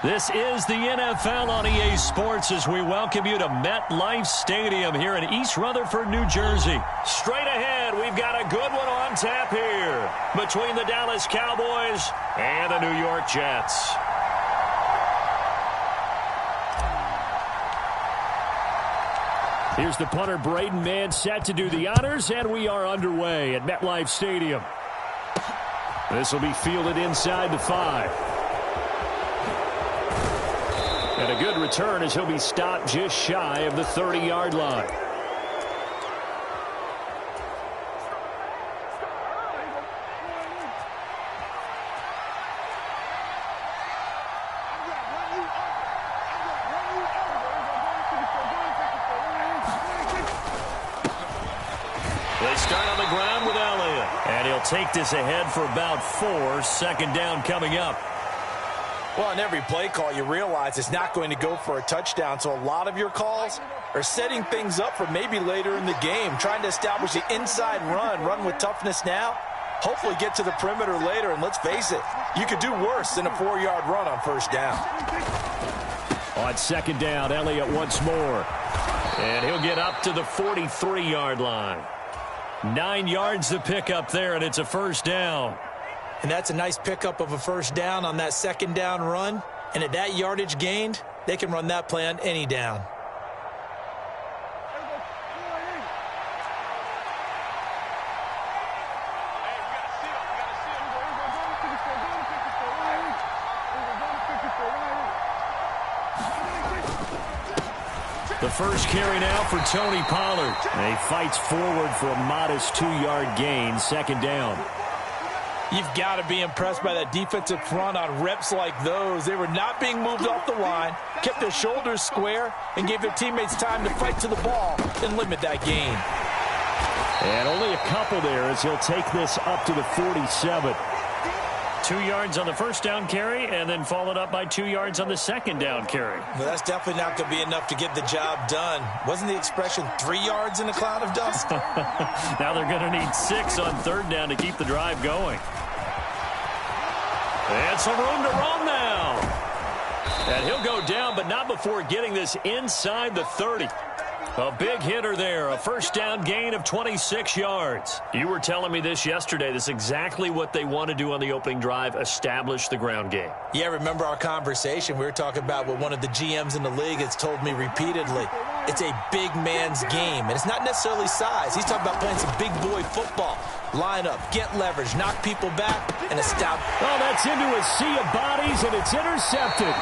This is the NFL on EA Sports as we welcome you to MetLife Stadium here in East Rutherford, New Jersey. Straight ahead, we've got a good one on tap here between the Dallas Cowboys and the New York Jets. Here's the punter, Braden Mann, set to do the honors, and we are underway at MetLife Stadium. This will be fielded inside the 5. And a good return as he'll be stopped just shy of the 30-yard line. They start on the ground with Elliott. And he'll take this ahead for about 4. Second down coming up. Well, in every play call, you realize it's not going to go for a touchdown. So a lot of your calls are setting things up for maybe later in the game, trying to establish the inside run with toughness now, hopefully get to the perimeter later. And let's face it, you could do worse than a 4-yard run on first down. On second down, Elliott once more. And he'll get up to the 43-yard line. 9 yards to pick up there, and it's a first down. And that's a nice pickup of a first down on that second down run. And at that yardage gained, they can run that play on any down. The first carry now for Tony Pollard. And he fights forward for a modest 2-yard gain, second down. You've got to be impressed by that defensive front on reps like those. They were not being moved off the line, kept their shoulders square, and gave their teammates time to fight to the ball and limit that gain. And only a couple there as he'll take this up to the 47. 2 yards on the first down carry and then followed up by 2 yards on the second down carry. Well, that's definitely not going to be enough to get the job done. Wasn't the expression 3 yards in a cloud of dust? Now they're going to need 6 on third down to keep the drive going. And some room to run now. And he'll go down, but not before getting this inside the 30. A big hitter there, a first down gain of 26 yards. You were telling me this yesterday. This is exactly what they want to do on the opening drive, establish the ground game. Yeah, remember our conversation? We were talking about what one of the GMs in the league has told me repeatedly. It's a big man's game, and it's not necessarily size. He's talking about playing some big boy football. Line up, get leverage, knock people back, and establish. Oh, that's into a sea of bodies, and it's intercepted.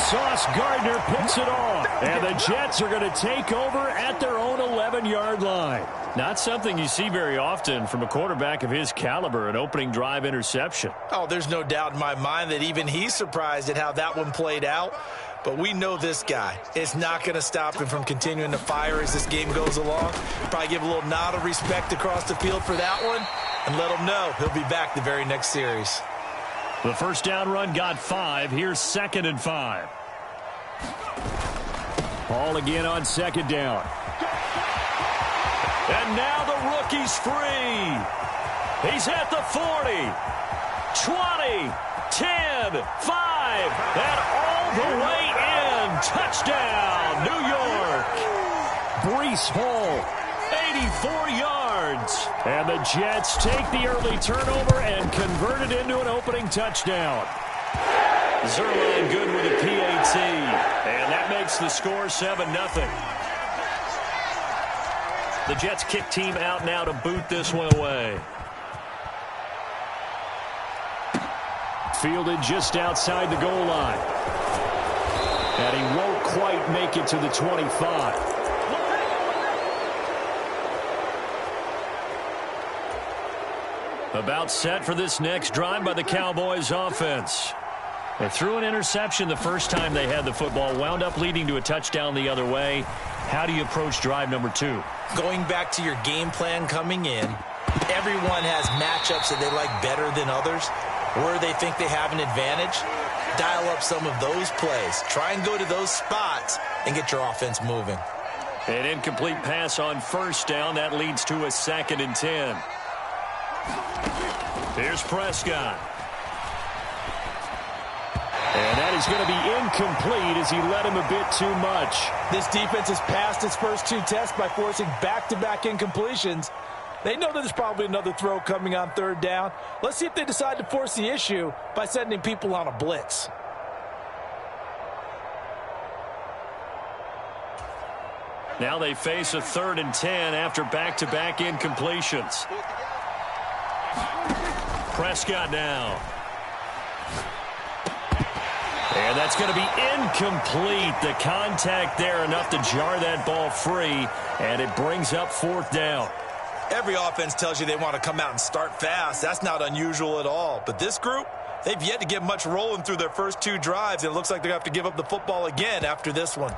Sauce Gardner picks it off, and the Jets are going to take over at their own 11-yard line. Not something you see very often from a quarterback of his caliber, an opening drive interception. Oh, there's no doubt in my mind that even he's surprised at how that one played out. But we know this guy. It's not going to stop him from continuing to fire as this game goes along. Probably give a little nod of respect across the field for that one and let him know he'll be back the very next series. The first down run got 5. Here's 2nd and 5. Ball again on second down. And now the rookie's free. He's at the 40, 20, 10, 5, and all the way in. Touchdown, New York. Breece Hall, 84 yards. And the Jets take the early turnover and convert it into an opening touchdown. Zerline good with a PAT. And that makes the score 7-0. The Jets kick team out now to boot this one away. Fielded just outside the goal line. And he won't quite make it to the 25. About set for this next drive by the Cowboys offense. They threw an interception the first time they had the football, wound up leading to a touchdown the other way. How do you approach drive number 2? Going back to your game plan coming in, everyone has matchups that they like better than others, where they think they have an advantage. Dial up some of those plays. Try and go to those spots and get your offense moving. An incomplete pass on first down. That leads to a 2nd and 10. Here's Prescott. And that is going to be incomplete as he led him a bit too much. This defense has passed its first two tests by forcing back-to-back incompletions. They know that there's probably another throw coming on third down. Let's see if they decide to force the issue by sending people on a blitz. Now they face a 3rd and 10 after back-to-back incompletions. Prescott now. And that's going to be incomplete. The contact there enough to jar that ball free, and it brings up 4th down. Every offense tells you they want to come out and start fast. That's not unusual at all. But this group, they've yet to get much rolling through their first 2 drives. And it looks like they're going to have to give up the football again after this one.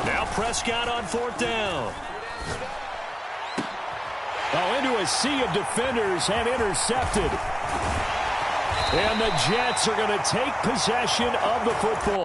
Now Prescott on 4th down. Oh, into a sea of defenders and intercepted. And the Jets are going to take possession of the football.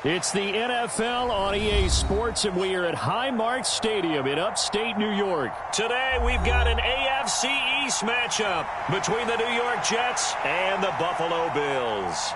It's the NFL on EA Sports, and we are at Highmark Stadium in upstate New York. Today, we've got an AFC East matchup between the New York Jets and the Buffalo Bills.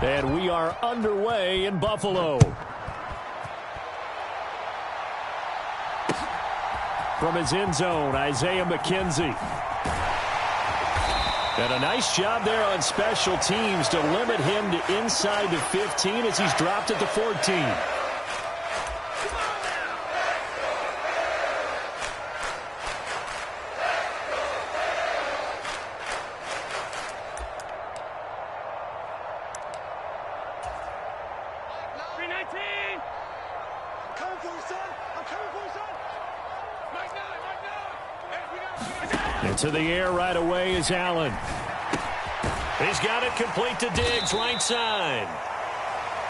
And we are underway in Buffalo. From his end zone, Isaiah McKenzie. And a nice job there on special teams to limit him to inside the 15 as he's dropped at the 14. To the air right away is Allen. He's got it complete to Diggs, right side.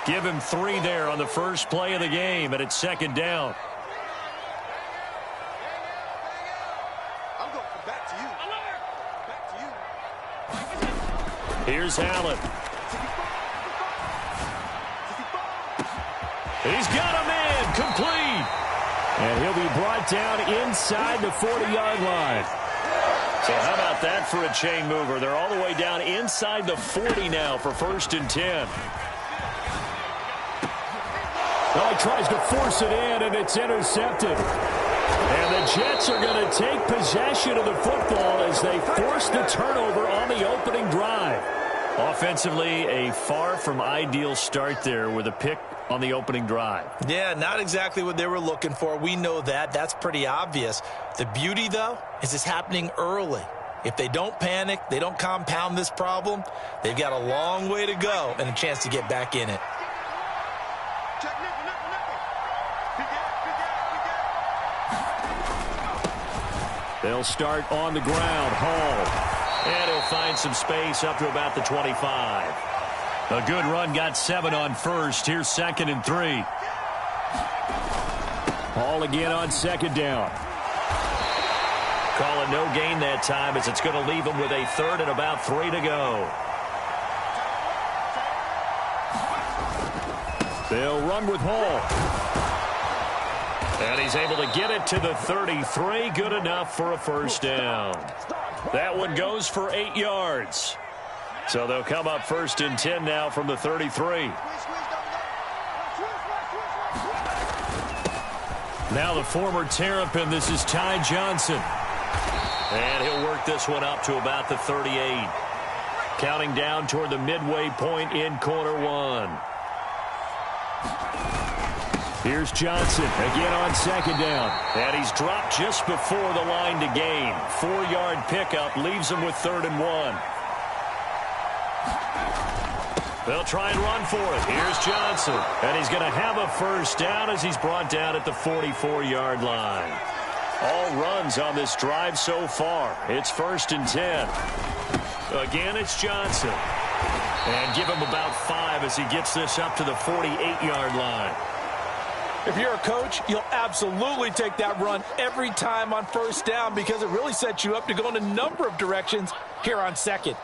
Give him 3 there on the first play of the game, and it's 2nd down. Here's Allen. He's got a man complete. And he'll be brought down inside the 40-yard line. So how about that for a chain mover? They're all the way down inside the 40 now for 1st and 10. Well, he tries to force it in, and it's intercepted. And the Jets are going to take possession of the football as they force the turnover on the opening drive. Offensively, a far from ideal start there with a pick on the opening drive. Yeah, not exactly what they were looking for. We know that. That's pretty obvious. The beauty, though, is it's happening early. If they don't panic, they don't compound this problem, they've got a long way to go and a chance to get back in it. They'll start on the ground. Hall. And he'll find some space up to about the 25. A good run, got 7 on first. Here's 2nd and 3. Hall again on 2nd down. Call it no gain that time as it's going to leave him with a 3rd and about 3 to go. They'll run with Hall. And he's able to get it to the 33. Good enough for a 1st down. That one goes for 8 yards. So they'll come up 1st and 10 now from the 33. Now the former Terrapin, this is Ty Johnson. And he'll work this one up to about the 38. Counting down toward the midway point in quarter 1. Here's Johnson again on 2nd down. And he's dropped just before the line to gain. 4-yard pickup leaves him with 3rd and 1. They'll try and run for it. Here's Johnson. And he's going to have a 1st down as he's brought down at the 44-yard line. All runs on this drive so far. It's 1st and 10. Again, it's Johnson. And give him about 5 as he gets this up to the 48-yard line. If you're a coach, you'll absolutely take that run every time on 1st down because it really sets you up to go in a number of directions here on 2nd.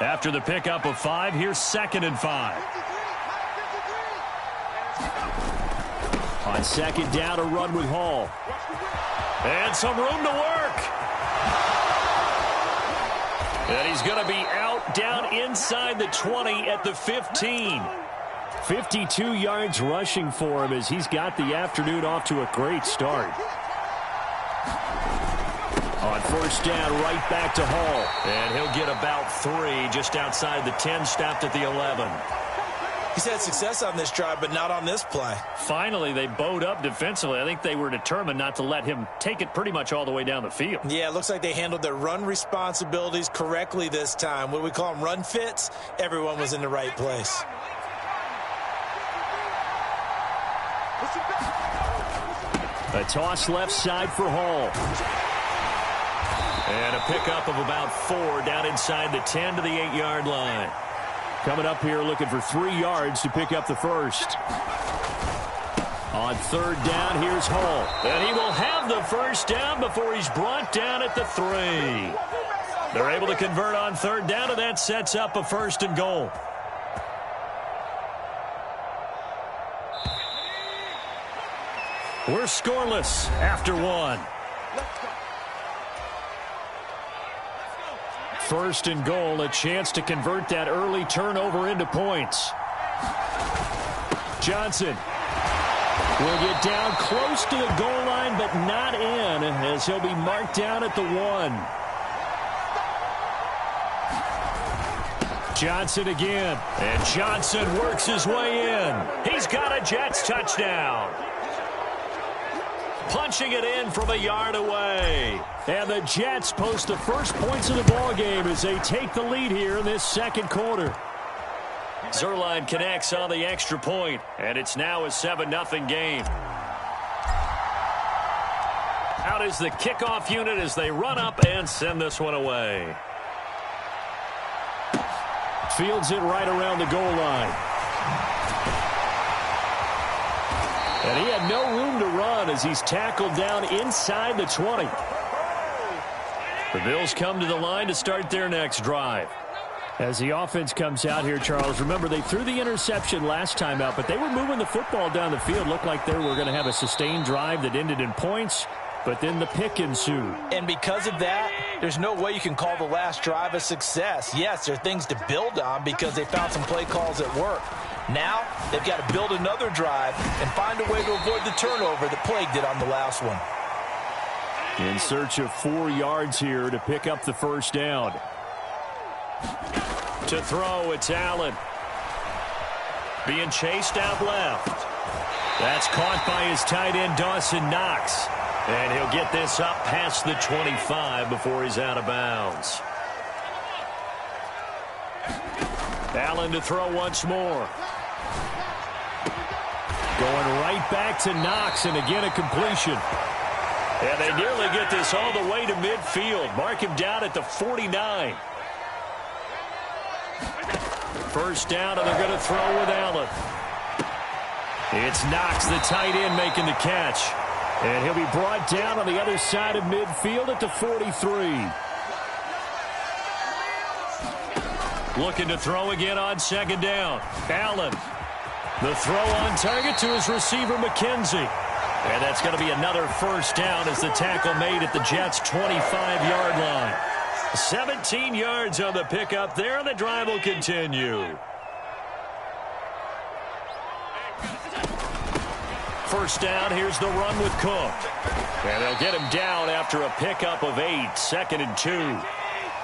After the pickup of 5, here's 2nd and 5. On 2nd down, a run with Hall. And some room to work. And he's going to be out down inside the 20 at the 15. 52 yards rushing for him as he's got the afternoon off to a great start. On 1st down, right back to Hall. And he'll get about 3 just outside the 10, stopped at the 11. He's had success on this drive, but not on this play. Finally, they bowed up defensively. I think they were determined not to let him take it pretty much all the way down the field. Yeah, it looks like they handled their run responsibilities correctly this time. What we call them run fits, everyone was in the right place. A toss left side for Hall. And a pickup of about 4 down inside the 10 to the 8-yard line. Coming up here looking for 3 yards to pick up the 1st. On 3rd down, here's Hall. And he will have the 1st down before he's brought down at the 3. They're able to convert on 3rd down, and that sets up a 1st and goal. We're scoreless after 1. 1st and goal, a chance to convert that early turnover into points. Johnson will get down close to the goal line, but not in, as he'll be marked down at the 1. Johnson again, and Johnson works his way in. He's got a Jets touchdown. Punching it in from a yard away. And the Jets post the first points of the ballgame as they take the lead here in this 2nd quarter. Zerline connects on the extra point, and it's now a 7-0 game. Out is the kickoff unit as they run up and send this one away. Fields it right around the goal line. And he had no room to run as he's tackled down inside the 20. The Bills come to the line to start their next drive. As the offense comes out here, Charles, remember they threw the interception last time out, but they were moving the football down the field. Looked like they were going to have a sustained drive that ended in points, but then the pick ensued. And because of that, there's no way you can call the last drive a success. Yes, there are things to build on because they found some play calls that work. Now, they've got to build another drive and find a way to avoid the turnover that plagued it on the last one. In search of 4 yards here to pick up the 1st down. To throw, it's Allen. Being chased out left. That's caught by his tight end, Dawson Knox. And he'll get this up past the 25 before he's out of bounds. Allen to throw once more. Going right back to Knox, and again a completion. And they nearly get this all the way to midfield. Mark him down at the 49. First down, and they're going to throw with Allen. It's Knox, the tight end, making the catch. And he'll be brought down on the other side of midfield at the 43. Looking to throw again on second down. Allen. The throw on target to his receiver, McKenzie. And that's going to be another first down as the tackle made at the Jets' 25-yard line. 17 yards on the pickup there, and the drive will continue. First down, here's the run with Cook. And they'll get him down after a pickup of 8, 2nd and 2.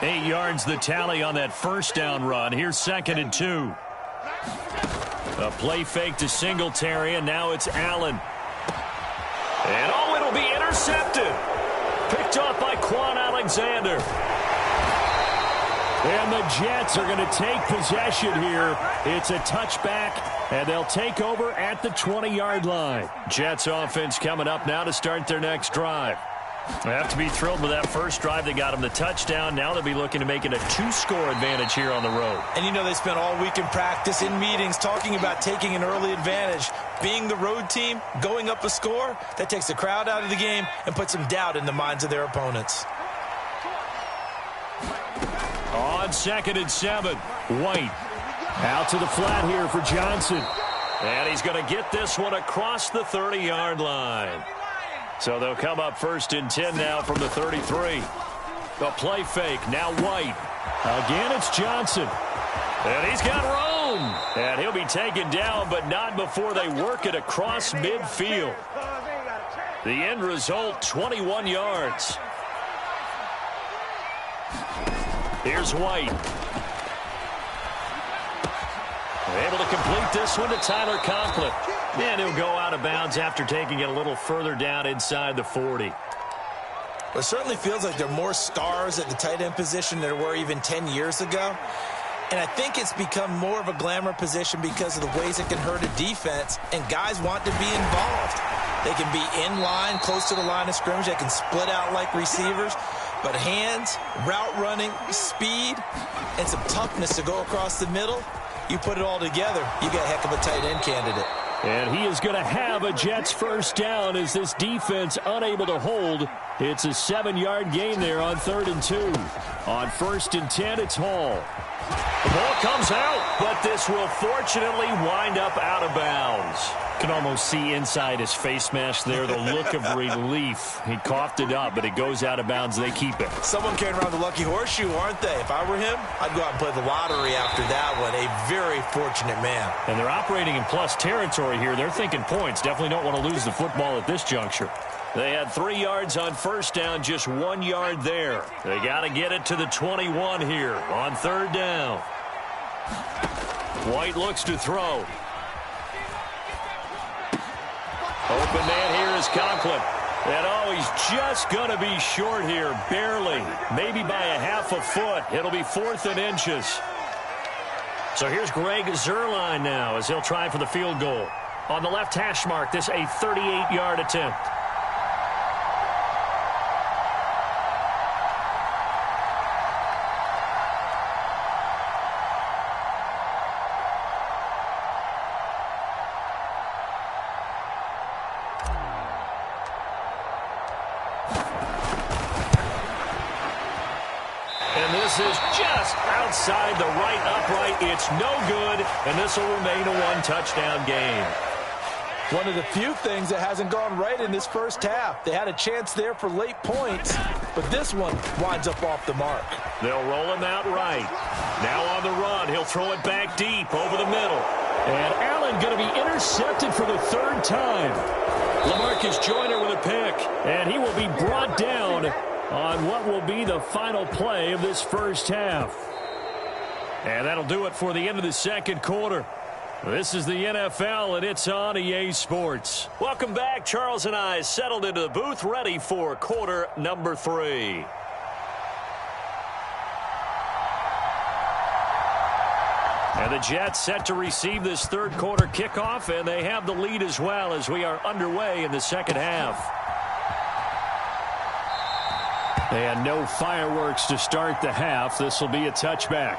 8 yards the tally on that first down run. Here's 2nd and 2. A play fake to Singletary, and now it's Allen. And oh, it'll be intercepted. Picked off by Quan Alexander. And the Jets are going to take possession here. It's a touchback, and they'll take over at the 20-yard line. Jets offense coming up now to start their next drive. They have to be thrilled with that first drive. They got them the touchdown. Now they'll be looking to make it a 2-score advantage here on the road. And you know they spent all week in practice, in meetings, talking about taking an early advantage. Being the road team, going up a score, that takes the crowd out of the game and puts some doubt in the minds of their opponents. On 2nd and 7, White out to the flat here for Johnson. And he's going to get this one across the 30-yard line. So they'll come up 1st and 10 now from the 33. The play fake, now White. Again, it's Johnson. And he's got room. And he'll be taken down, but not before they work it across midfield. The end result, 21 yards. Here's White. Able to complete this one to Tyler Conklin. And he'll go out of bounds after taking it a little further down inside the 40. Well, it certainly feels like there are more stars at the tight end position than there were even 10 years ago. And I think it's become more of a glamour position because of the ways it can hurt a defense, and guys want to be involved. They can be in line, close to the line of scrimmage. They can split out like receivers. But hands, route running, speed, and some toughness to go across the middle, you put it all together, you got a heck of a tight end candidate. And he is going to have a Jets first down as this defense unable to hold. It's a 7-yard gain there on 3rd and 2. On 1st and 10, it's Hall. The ball comes out, but this will fortunately wind up out of bounds. Can almost see inside his face mask there the look of relief. He coughed it up, but it goes out of bounds. They keep it. Someone carrying around the lucky horseshoe, aren't they? If I were him, I'd go out and play the lottery after that one. A very fortunate man. And they're operating in plus territory here. They're thinking points. Definitely don't want to lose the football at this juncture. They had 3 yards on first down, just 1 yard there. They got to get it to the 21 here on 3rd down. White looks to throw. Open man here is Conklin. And oh, he's just going to be short here, barely. Maybe by a half a foot. It'll be 4th and inches. So here's Greg Zuerlein now as he'll try for the field goal. On the left hash mark, this a 38-yard attempt. This is just outside the right upright. It's no good, and this will remain a 1-touchdown game. One of the few things that hasn't gone right in this first half. They had a chance there for late points, but this one winds up off the mark. They'll roll him out right. Now on the run, he'll throw it back deep over the middle. And Allen going to be intercepted for the 3rd time. LaMarcus Joyner with a pick, and he will be brought down on what will be the final play of this first half. And that'll do it for the end of the second quarter. This is the NFL, and it's on EA Sports. Welcome back. Charles and I settled into the booth, ready for quarter number 3. And the Jets set to receive this third quarter kickoff, and they have the lead as well as we are underway in the second half. And no fireworks to start the half. This will be a touchback.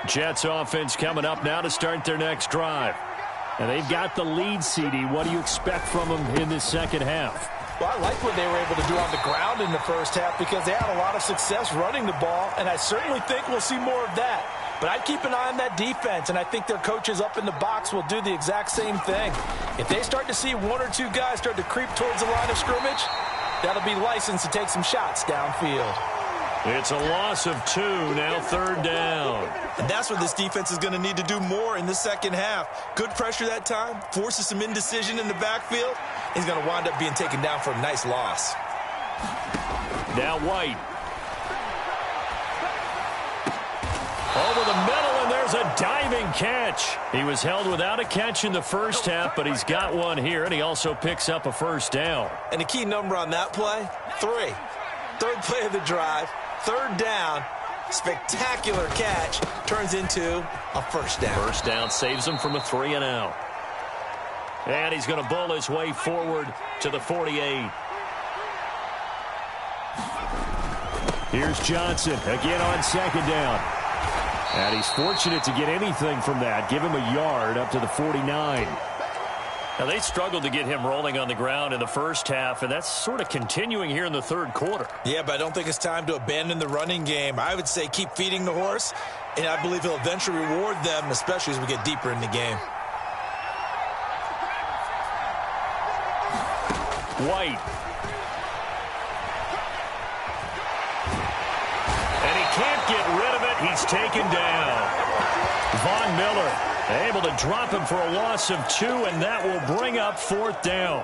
Jets offense coming up now to start their next drive. And they've got the lead, CD. What do you expect from them in this second half? Well, I like what they were able to do on the ground in the first half because they had a lot of success running the ball, and I certainly think we'll see more of that. But I'd keep an eye on that defense, and I think their coaches up in the box will do the exact same thing. If they start to see one or two guys start to creep towards the line of scrimmage, that'll be licensed to take some shots downfield. It's a loss of 2, now third down. And that's what this defense is going to need to do more in the second half. Good pressure that time, forces some indecision in the backfield. He's going to wind up being taken down for a nice loss. Now White. Over the middle, and there's a diving catch. He was held without a catch in the first half, but he's got one here, and he also picks up a first down. And the key number on that play, 3. Third play of the drive, third down, spectacular catch, turns into a first down. First down saves him from a 3-and-out. And he's going to bull his way forward to the 48. Here's Johnson again on second down. And he's fortunate to get anything from that. Give him a yard up to the 49. Now, they struggled to get him rolling on the ground in the first half, and that's sort of continuing here in the third quarter. Yeah, but I don't think it's time to abandon the running game. I would say keep feeding the horse, and I believe he'll eventually reward them, especially as we get deeper in the game. White. And he can't get rid of it. He's taken down. Von Miller able to drop him for a loss of 2, and that will bring up fourth down.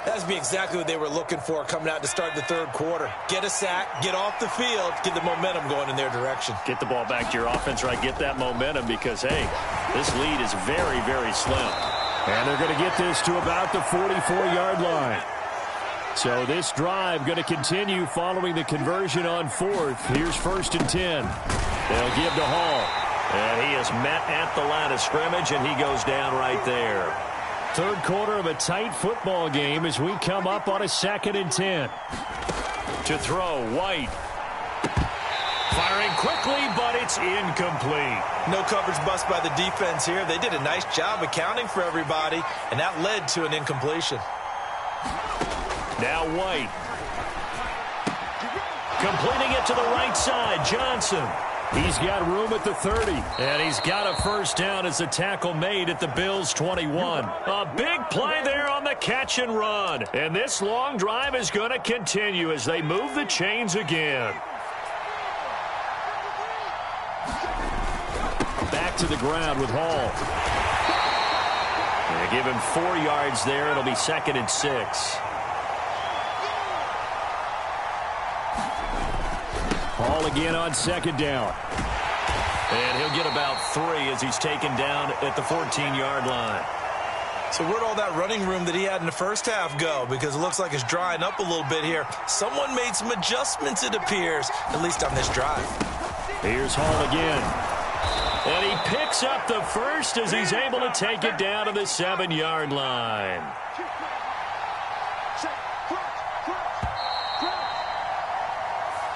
That's be exactly what they were looking for coming out to start the third quarter. Get a sack, get off the field, get the momentum going in their direction. Get the ball back to your offense, right? Get that momentum because, hey, this lead is very, very slim. And they're going to get this to about the 44-yard line. So this drive going to continue following the conversion on fourth. Here's 1st and 10. They'll give to Hall. And he is met at the line of scrimmage, and he goes down right there. Third quarter of a tight football game as we come up on a 2nd and 10. To throw, White. Firing quickly, but it's incomplete. No coverage bust by the defense here. They did a nice job accounting for everybody, and that led to an incompletion. Now White. Completing it to the right side, Johnson. He's got room at the 30. And he's got a first down as the tackle made at the Bills' 21. A big play there on the catch and run. And this long drive is going to continue as they move the chains again. Back to the ground with Hall. And they give him 4 yards there. It'll be 2nd and 6. Hall again on second down. And he'll get about 3 as he's taken down at the 14-yard line. So where'd all that running room that he had in the first half go? Because it looks like it's drying up a little bit here. Someone made some adjustments, it appears, at least on this drive. Here's Hall again. And he picks up the first as he's able to take it down to the 7-yard line.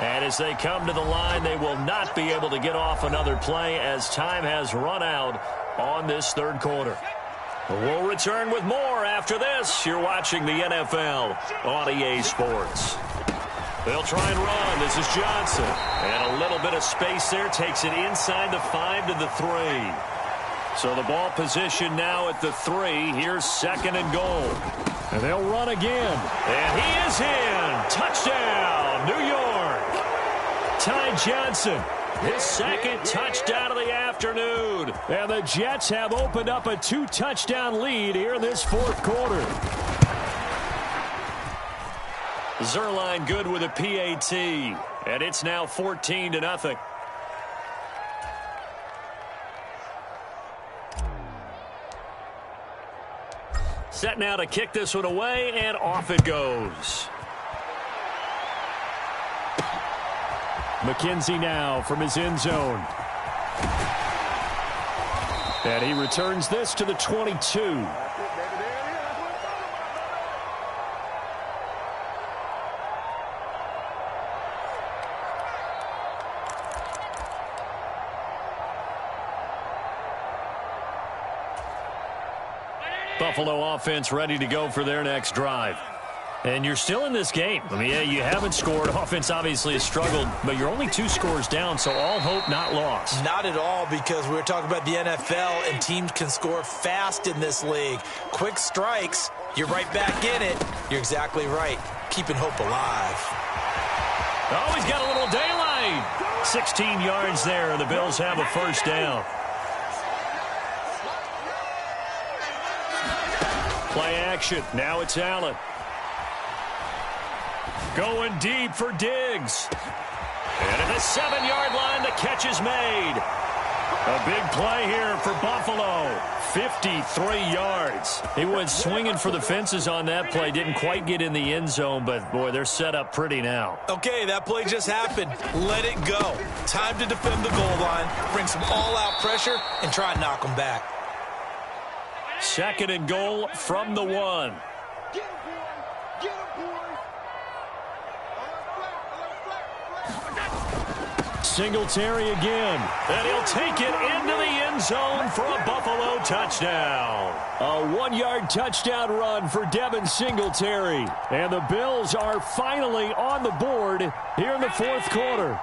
And as they come to the line, they will not be able to get off another play as time has run out on this third quarter. We'll return with more after this. You're watching the NFL on EA Sports. They'll try and run. This is Johnson. And a little bit of space there. Takes it inside the 5 to the 3. So the ball position now at the 3. Here's 2nd and goal. And they'll run again. And he is in. Touchdown, New York. Ty Johnson, his 2nd touchdown of the afternoon. And the Jets have opened up a 2-touchdown lead here in this fourth quarter. Zerline good with a PAT. And it's now 14-0. Set now to kick this one away, and off it goes. McKenzie now from his end zone. And he returns this to the 22. Buffalo offense ready to go for their next drive. And you're still in this game. I mean, yeah, you haven't scored. Offense obviously has struggled, but you're only 2 scores down, so all hope not lost. Not at all, because we were talking about the NFL, and teams can score fast in this league. Quick strikes, you're right back in it. You're exactly right. Keeping hope alive. Oh, he's got a little daylight. 16 yards there, and the Bills have a first down. Play action. Now it's Allen. Going deep for Diggs. And at the 7-yard line, the catch is made. A big play here for Buffalo. 53 yards. He went swinging for the fences on that play. Didn't quite get in the end zone, but, boy, they're set up pretty now. Okay, that play just happened. Let it go. Time to defend the goal line, bring some all-out pressure, and try and knock them back. 2nd and goal from the 1. Singletary again, and he'll take it into the end zone for a Buffalo touchdown. A 1-yard touchdown run for Devin Singletary. And the Bills are finally on the board here in the 4th quarter.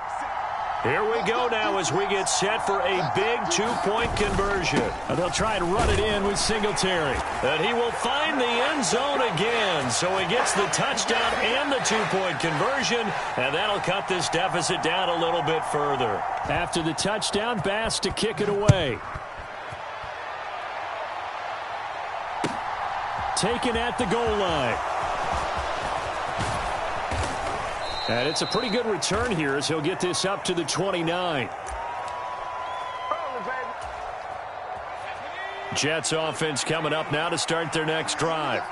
Here we go now as we get set for a big 2-point conversion. And they'll try and run it in with Singletary. And he will find the end zone again. So he gets the touchdown and the 2-point conversion. And that'll cut this deficit down a little bit further. After the touchdown, Bass to kick it away. Taken at the goal line. And it's a pretty good return here as he'll get this up to the 29. Jets offense coming up now to start their next drive.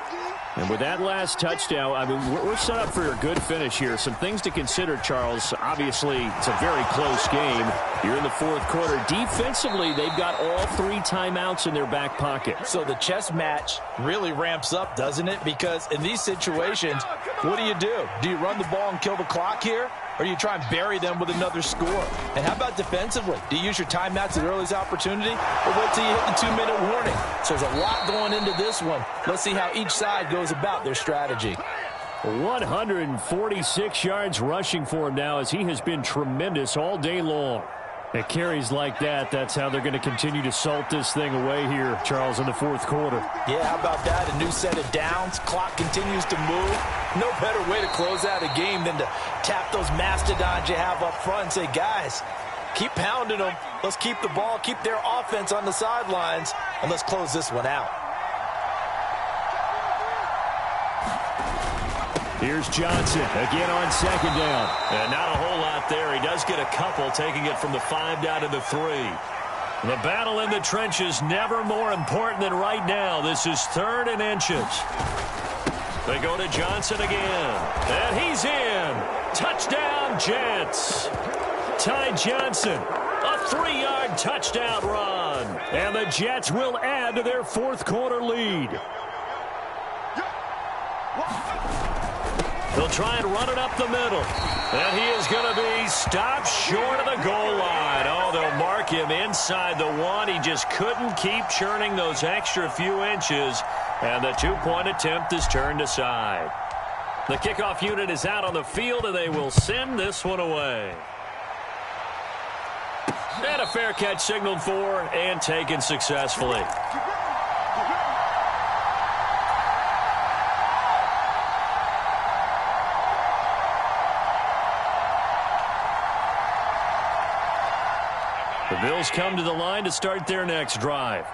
And with that last touchdown, I mean, we're set up for a good finish here. Some things to consider, Charles. Obviously, it's a very close game. You're in the 4th quarter. Defensively, they've got all 3 timeouts in their back pocket. So the chess match really ramps up, doesn't it? Because in these situations, what do? Do you run the ball and kill the clock here? Or do you try and bury them with another score? And how about defensively? Do you use your timeouts at the earliest opportunity? Or wait till you hit the 2-minute warning? So there's a lot going into this one. Let's see how each side goes about their strategy. 146 yards rushing for him now as he has been tremendous all day long. At carries like that, that's how they're going to continue to salt this thing away here, Charles, in the 4th quarter. Yeah, how about that? A new set of downs. Clock continues to move. No better way to close out a game than to tap those mastodons you have up front and say, guys, keep pounding them. Let's keep the ball, keep their offense on the sidelines, and let's close this one out. Here's Johnson again on 2nd down. And not a whole lot there. He does get a couple, taking it from the 5 down to the 3. The battle in the trenches never more important than right now. This is 3rd and inches. They go to Johnson again. And he's in. Touchdown, Jets. Ty Johnson, a 3-yard touchdown run. And the Jets will add to their 4th quarter lead. They'll try and run it up the middle. And he is going to be stopped short of the goal line. Oh, they'll mark him inside the 1. He just couldn't keep churning those extra few inches. And the 2-point attempt is turned aside. The kickoff unit is out on the field, and they will send this one away. And a fair catch signaled for and taken successfully. The Bills come to the line to start their next drive.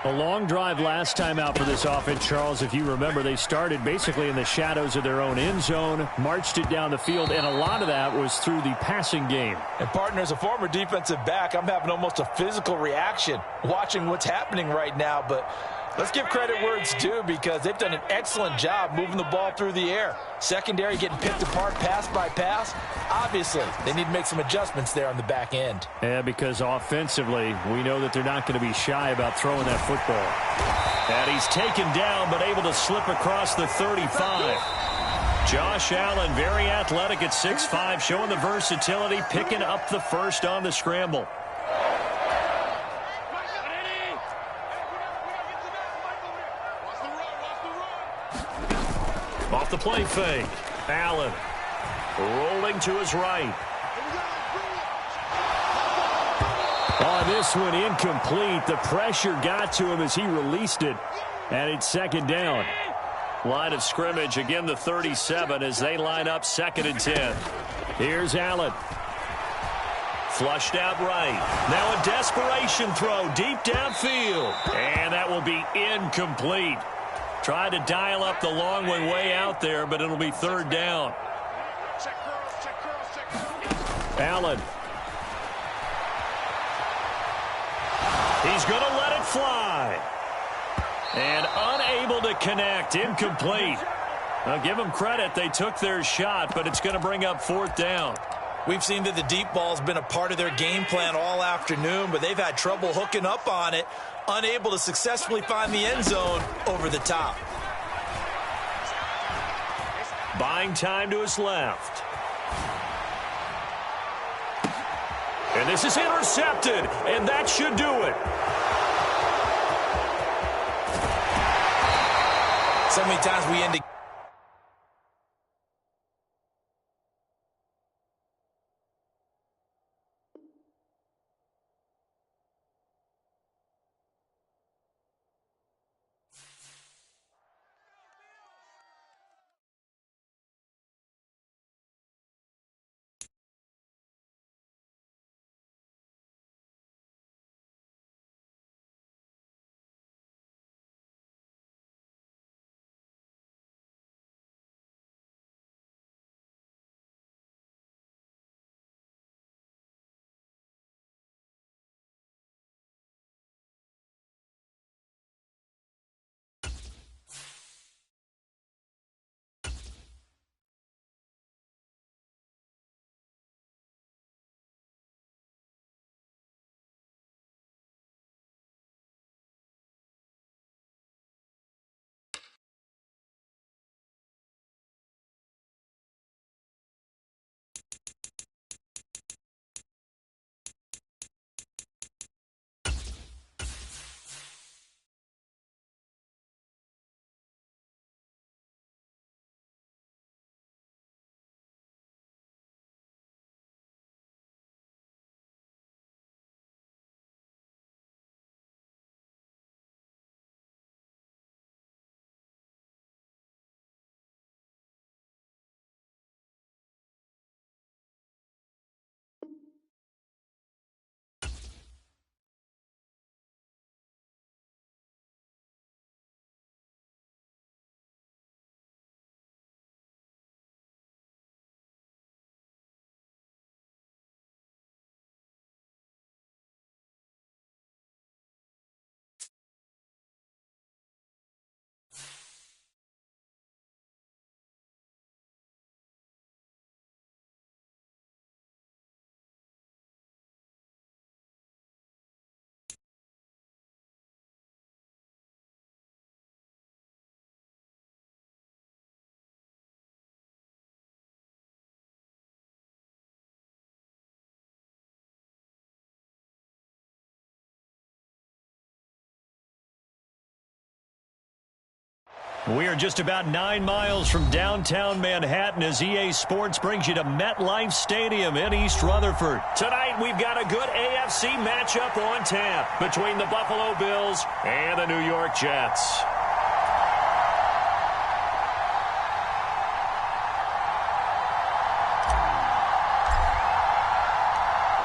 A long drive last time out for this offense, Charles. If you remember, they started basically in the shadows of their own end zone, marched it down the field, and a lot of that was through the passing game. And, partner, as a former defensive back, I'm having almost a physical reaction watching what's happening right now. But Let's give credit where it's due because they've done an excellent job moving the ball through the air. Secondary getting picked apart pass by pass. Obviously, they need to make some adjustments there on the back end. Yeah, because offensively, we know that they're not going to be shy about throwing that football. And he's taken down but able to slip across the 35. Josh Allen, very athletic at 6'5", showing the versatility, picking up the first on the scramble. Off the play fake. Allen rolling to his right. On this one, incomplete. The pressure got to him as he released it. And it's second down. Line of scrimmage, again the 37 as they line up 2nd and 10. Here's Allen. Flushed out right. Now a desperation throw deep downfield. And that will be incomplete. Tried to dial up the long one way out there, but it'll be 3rd down. Allen. He's going to let it fly. And unable to connect. Incomplete. I'll give them credit. They took their shot, but it's going to bring up 4th down. We've seen that the deep ball's been a part of their game plan all afternoon, but they've had trouble hooking up on it, unable to successfully find the end zone over the top. Buying time to his left. And this is intercepted, and that should do it. So many times we end. We are just about 9 miles from downtown Manhattan as EA Sports brings you to MetLife Stadium in East Rutherford. Tonight, we've got a good AFC matchup on tap between the Buffalo Bills and the New York Jets.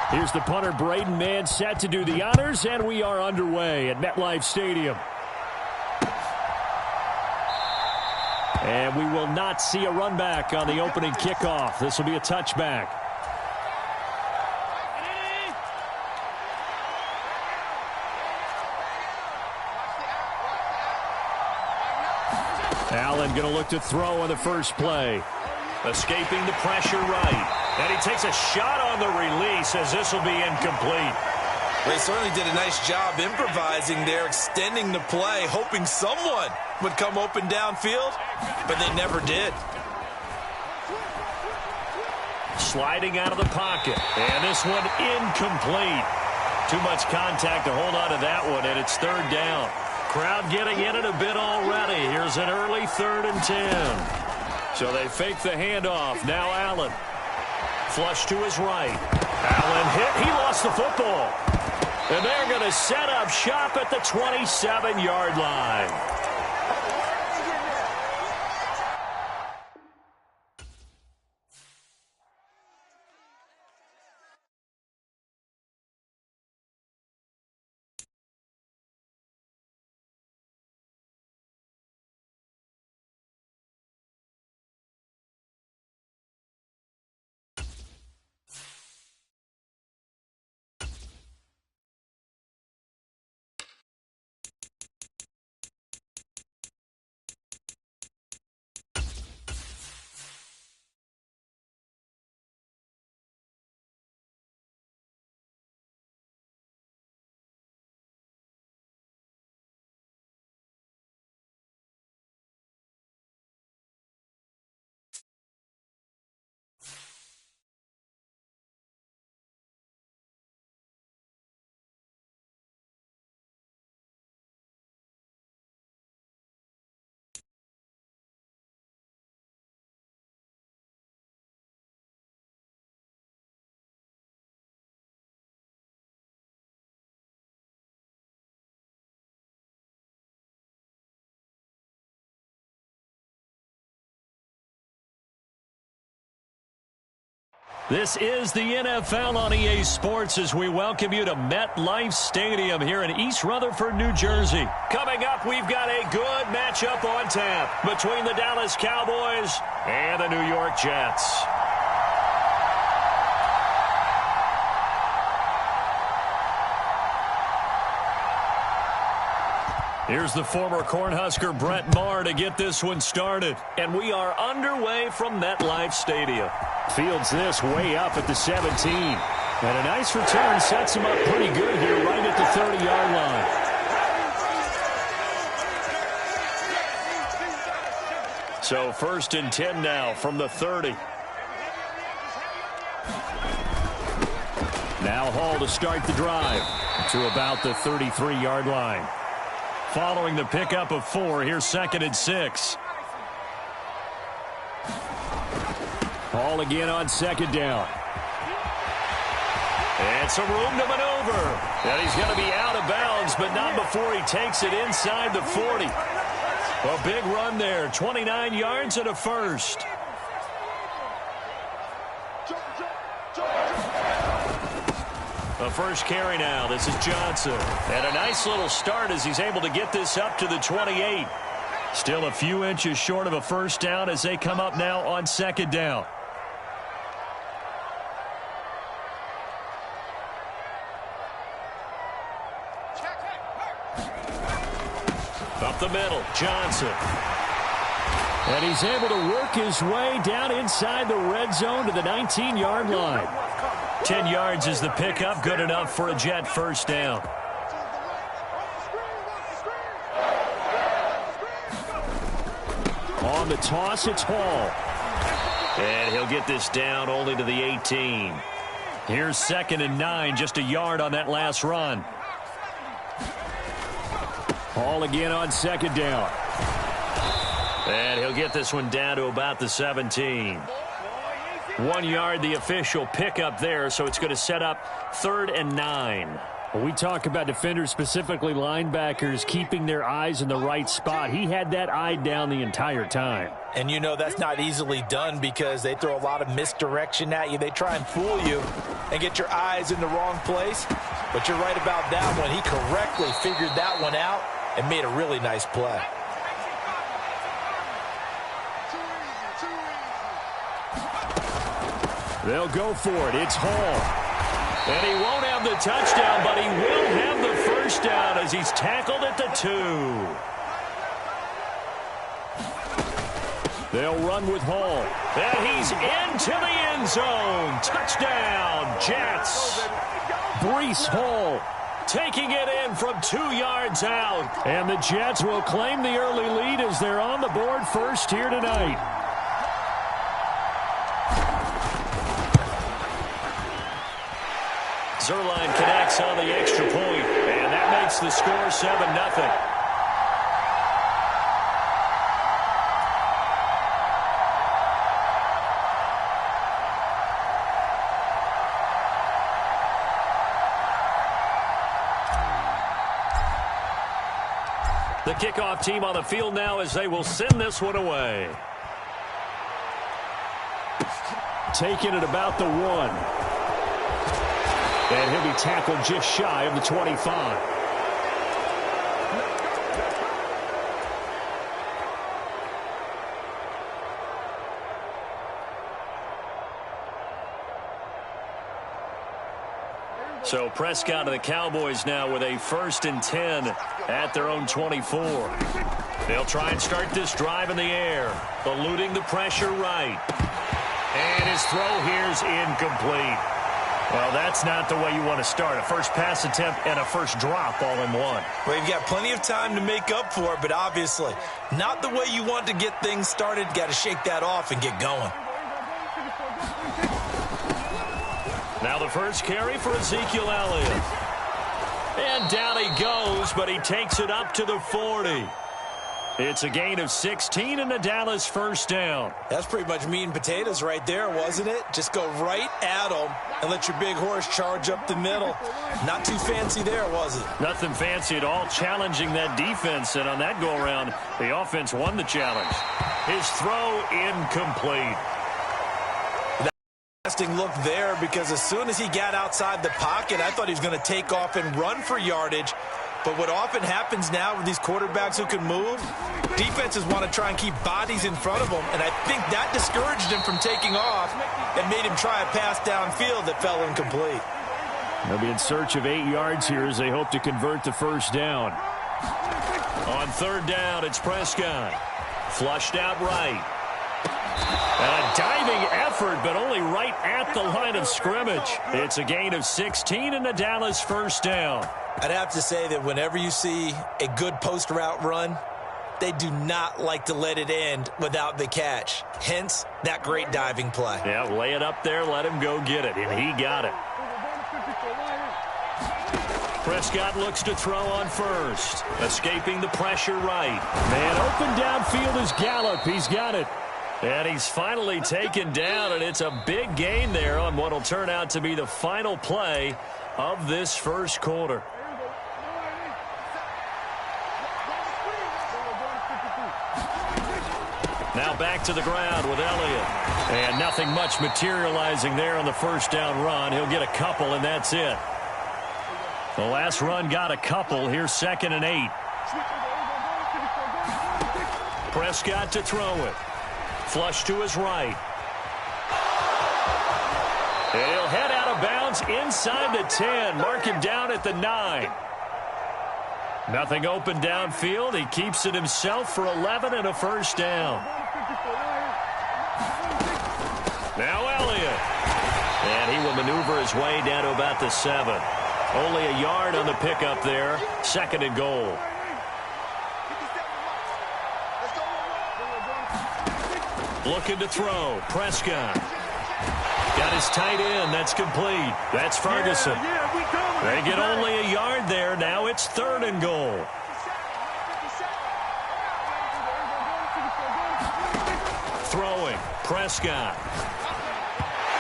Here's the punter, Braden Mann, set to do the honors, and we are underway at MetLife Stadium. And we will not see a run back on the opening kickoff. This will be a touchback. Allen going to look to throw on the first play. Escaping the pressure right. And he takes a shot on the release as this will be incomplete. They certainly did a nice job improvising there, extending the play, hoping someone would come open downfield, but they never did. Sliding out of the pocket. And this one incomplete. Too much contact to hold on to that one, and it's third down. Crowd getting in it a bit already. Here's an early 3rd and 10. So they fake the handoff. Now Allen. Flush to his right. Allen hit. He lost the football. And they're going to set up shop at the 27-yard line. This is the NFL on EA Sports as we welcome you to MetLife Stadium here in East Rutherford, New Jersey. Coming up, we've got a good matchup on tap between the Dallas Cowboys and the New York Jets. Here's the former Cornhusker Brett Maher to get this one started. And we are underway from MetLife Stadium. Fields this way up at the 17. And a nice return sets him up pretty good here right at the 30-yard line. So 1st and 10 now from the 30. Now Hall to start the drive to about the 33-yard line. Following the pickup of 4, here's 2nd and 6. Hall again on 2nd down. And some room to maneuver. And he's going to be out of bounds, but not before he takes it inside the 40. A big run there, 29 yards and a first. The first carry now. This is Johnson. And a nice little start as he's able to get this up to the 28. Still a few inches short of a first down as they come up now on 2nd down. Up the middle, Johnson. And he's able to work his way down inside the red zone to the 19-yard line. 10 yards is the pickup, good enough for a Jet first down. On the toss, it's Hall. And he'll get this down only to the 18. Here's 2nd and 9, just a yard on that last run. Hall again on 2nd down. And he'll get this one down to about the 17. 1 yard, the official pickup there, so it's going to set up 3rd and 9. When we talk about defenders, specifically linebackers, keeping their eyes in the right spot, he had that eye down the entire time. And you know that's not easily done because they throw a lot of misdirection at you. They try and fool you and get your eyes in the wrong place. But you're right about that one. He correctly figured that one out and made a really nice play. They'll go for it. It's Hall. And he won't have the touchdown, but he will have the first down as he's tackled at the 2. They'll run with Hall. And he's into the end zone. Touchdown, Jets. Breece Hall taking it in from 2 yards out. And the Jets will claim the early lead as they're on the board first here tonight. Zerline connects on the extra point, and that makes the score 7-0. The kickoff team on the field now as they will send this one away. Taking it about the 1. And he'll be tackled just shy of the 25. So Prescott and the Cowboys now with a 1st and 10 at their own 24. They'll try and start this drive in the air, eluding the pressure right. And his throw here's incomplete. Well, that's not the way you want to start. A first pass attempt and a first drop all in one. Well, you've got plenty of time to make up for it, but obviously not the way you want to get things started. Got to shake that off and get going. Now the first carry for Ezekiel Elliott. And down he goes, but he takes it up to the 40. It's a gain of 16 and a Dallas first down. That's pretty much meat and potatoes right there, wasn't it? Just go right at them and let your big horse charge up the middle. Not too fancy there, was it? Nothing fancy at all, challenging that defense. And on that go-around, the offense won the challenge. His throw incomplete. Interesting look there, because as soon as he got outside the pocket, I thought he was going to take off and run for yardage. But what often happens now with these quarterbacks who can move, defenses want to try and keep bodies in front of them, and I think that discouraged him from taking off and made him try a pass downfield that fell incomplete. They'll be in search of 8 yards here as they hope to convert the first down. On 3rd down, it's Prescott. Flushed out right. A diving effort, but only right at the line of scrimmage. It's a gain of 16 and a Dallas first down. I'd have to say that whenever you see a good post route run, they do not like to let it end without the catch. Hence, that great diving play. Yeah, lay it up there, let him go get it, and he got it. Prescott looks to throw on first. Escaping the pressure right. Man, open downfield is Gallup. He's got it. And he's finally taken down, and it's a big gain there on what will turn out to be the final play of this first quarter. Now back to the ground with Elliott. And nothing much materializing there on the first down run. He'll get a couple, and that's it. The last run got a couple. Here's 2nd and 8. Prescott to throw it. Flush to his right. He'll head out of bounds inside the 10. Mark him down at the 9. Nothing open downfield. He keeps it himself for 11 and a first down. Now Elliott. And he will maneuver his way down to about the 7. Only a yard on the pickup there. 2nd and goal. Looking to throw. Prescott. Got his tight end. That's complete. That's Ferguson. They get only a yard there. Now it's 3rd and goal. Throwing. Prescott.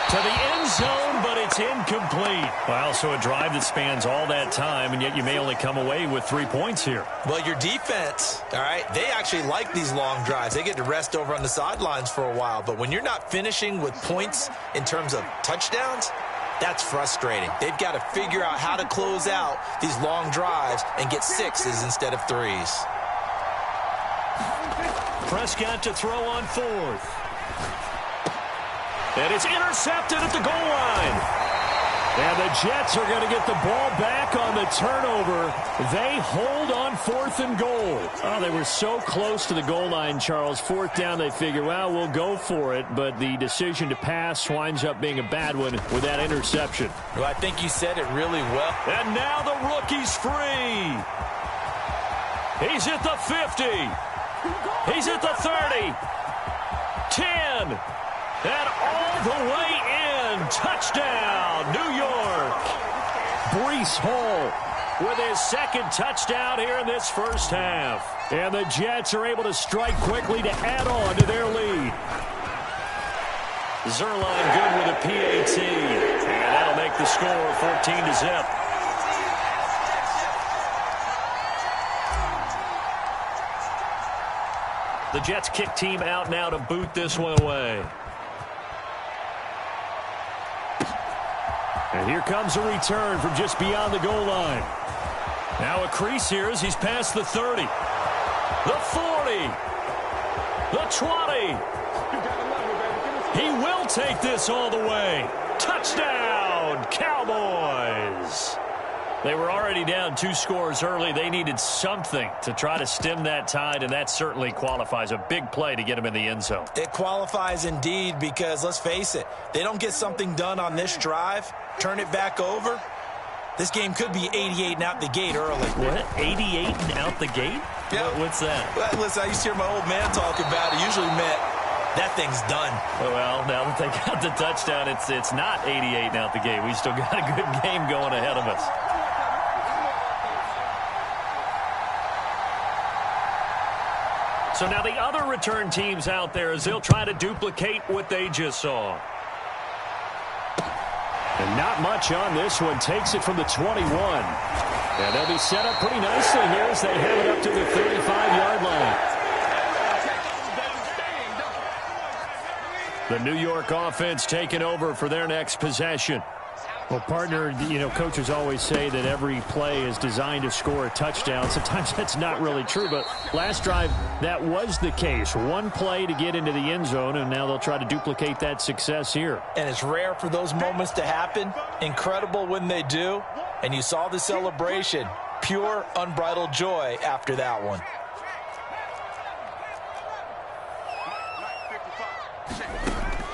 To the end zone, but it's incomplete. Well, so a drive that spans all that time, and yet you may only come away with 3 points here. Well, your defense, all right, they actually like these long drives. They get to rest over on the sidelines for a while. But when you're not finishing with points in terms of touchdowns, that's frustrating. They've got to figure out how to close out these long drives and get 6s instead of 3s. Prescott to throw on 4th. And it's intercepted at the goal line. And the Jets are going to get the ball back on the turnover. They hold on 4th and goal. Oh, they were so close to the goal line, Charles. 4th down, they figure, well, we'll go for it. But the decision to pass winds up being a bad one with that interception. Well, I think you said it really well. And now the rookie's free. He's at the 50. He's at the 30. 10. And all the way in. Touchdown, New York. Breece Hall with his 2nd touchdown here in this first half. And the Jets are able to strike quickly to add on to their lead. Zerline good with a PAT. And that'll make the score 14-0. The Jets kick team out now to boot this one away. And here comes a return from just beyond the goal line. Now a crease here as he's past the 30. The 40. The 20. He will take this all the way. Touchdown, Cowboys. They were already down 2 scores early. They needed something to try to stem that tide, and that certainly qualifies. A big play to get them in the end zone. It qualifies indeed because, let's face it, they don't get something done on this drive, turn it back over. This game could be 88 and out the gate early. What? 88 and out the gate? Yeah. What's that? Well, listen, I used to hear my old man talk about it. Usually meant that thing's done. Well, now that they got the touchdown, it's not 88 and out the gate. We still got a good game going ahead of us. So now the other return teams out there as they'll try to duplicate what they just saw. And not much on this one. Takes it from the 21. And they'll be set up pretty nicely here as they have it up to the 35-yard line. The New York offense taking over for their next possession. Well, partner, you know, coaches always say that every play is designed to score a touchdown. Sometimes that's not really true, but last drive, that was the case. One play to get into the end zone, and now they'll try to duplicate that success here. And it's rare for those moments to happen. Incredible when they do. And you saw the celebration. Pure, unbridled joy after that one.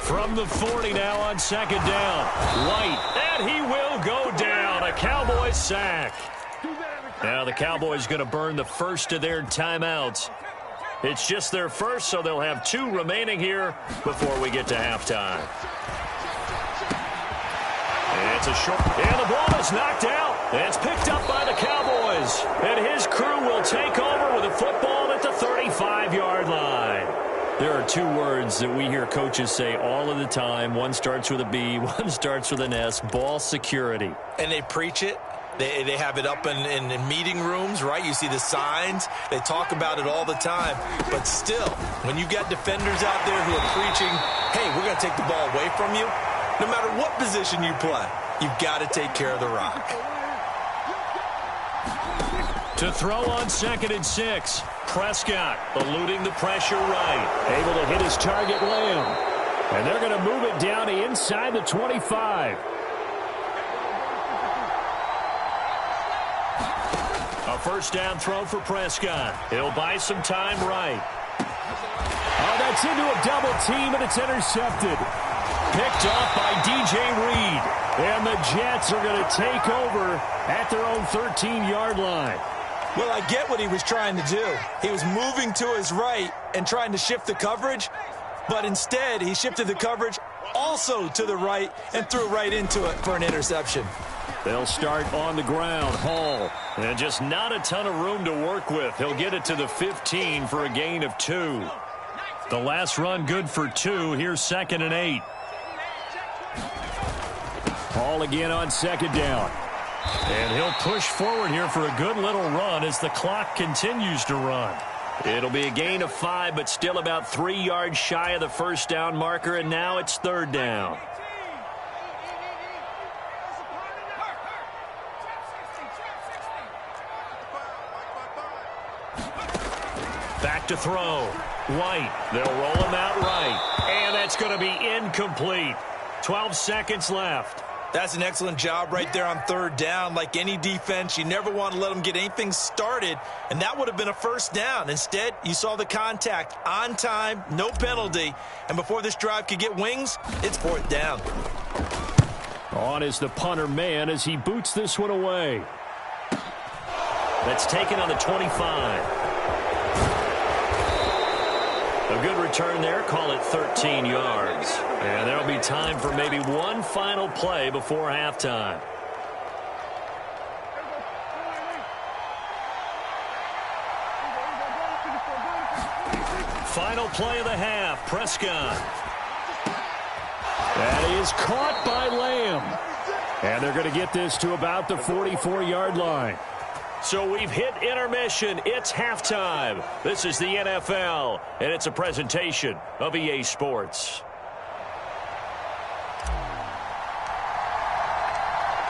From the 40 now on 2nd down. White, and he will go down. A Cowboys sack. Now the Cowboys going to burn the first of their timeouts. It's just their first, so they'll have 2 remaining here before we get to halftime. And it's a short, and the ball is knocked out. And it's picked up by the Cowboys. And his crew will take over with a football at the 35-yard line. There are 2 words that we hear coaches say all of the time. One starts with a B, one starts with an S, ball security. And they preach it. They have it up in meeting rooms, right? You see the signs. They talk about it all the time. But still, when you've got defenders out there who are preaching, hey, we're going to take the ball away from you, no matter what position you play, you've got to take care of the rock. To throw on 2nd and 6. Prescott eluding the pressure right. Able to hit his target, Lamb. And they're going to move it down to inside the 25. A first down throw for Prescott. He'll buy some time right. Oh, that's into a double team, and it's intercepted. Picked off by DJ Reed. And the Jets are going to take over at their own 13-yard line. Well, I get what he was trying to do. He was moving to his right and trying to shift the coverage, but instead he shifted the coverage also to the right and threw right into it for an interception. They'll start on the ground. Hall. And just not a ton of room to work with. He'll get it to the 15 for a gain of 2. The last run good for 2. Here's 2nd and 8. Hall again on 2nd down. And he'll push forward here for a good little run as the clock continues to run. It'll be a gain of 5, but still about 3 yards shy of the first down marker, and now it's 3rd down. Back to throw. White. They'll roll him out right. And that's going to be incomplete. 12 seconds left. That's an excellent job right there on third down. Like any defense, you never want to let them get anything started, and that would have been a first down. Instead, you saw the contact on time, no penalty, and before this drive could get wings, it's fourth down. On is the punter man as he boots this one away. That's taken on the 25. A good return there. Call it 13 yards. And there'll be time for maybe one final play before halftime. Final play of the half. Prescott. That is caught by Lamb. And they're going to get this to about the 44-yard line. So we've hit intermission. It's halftime. This is the NFL, and it's a presentation of EA Sports.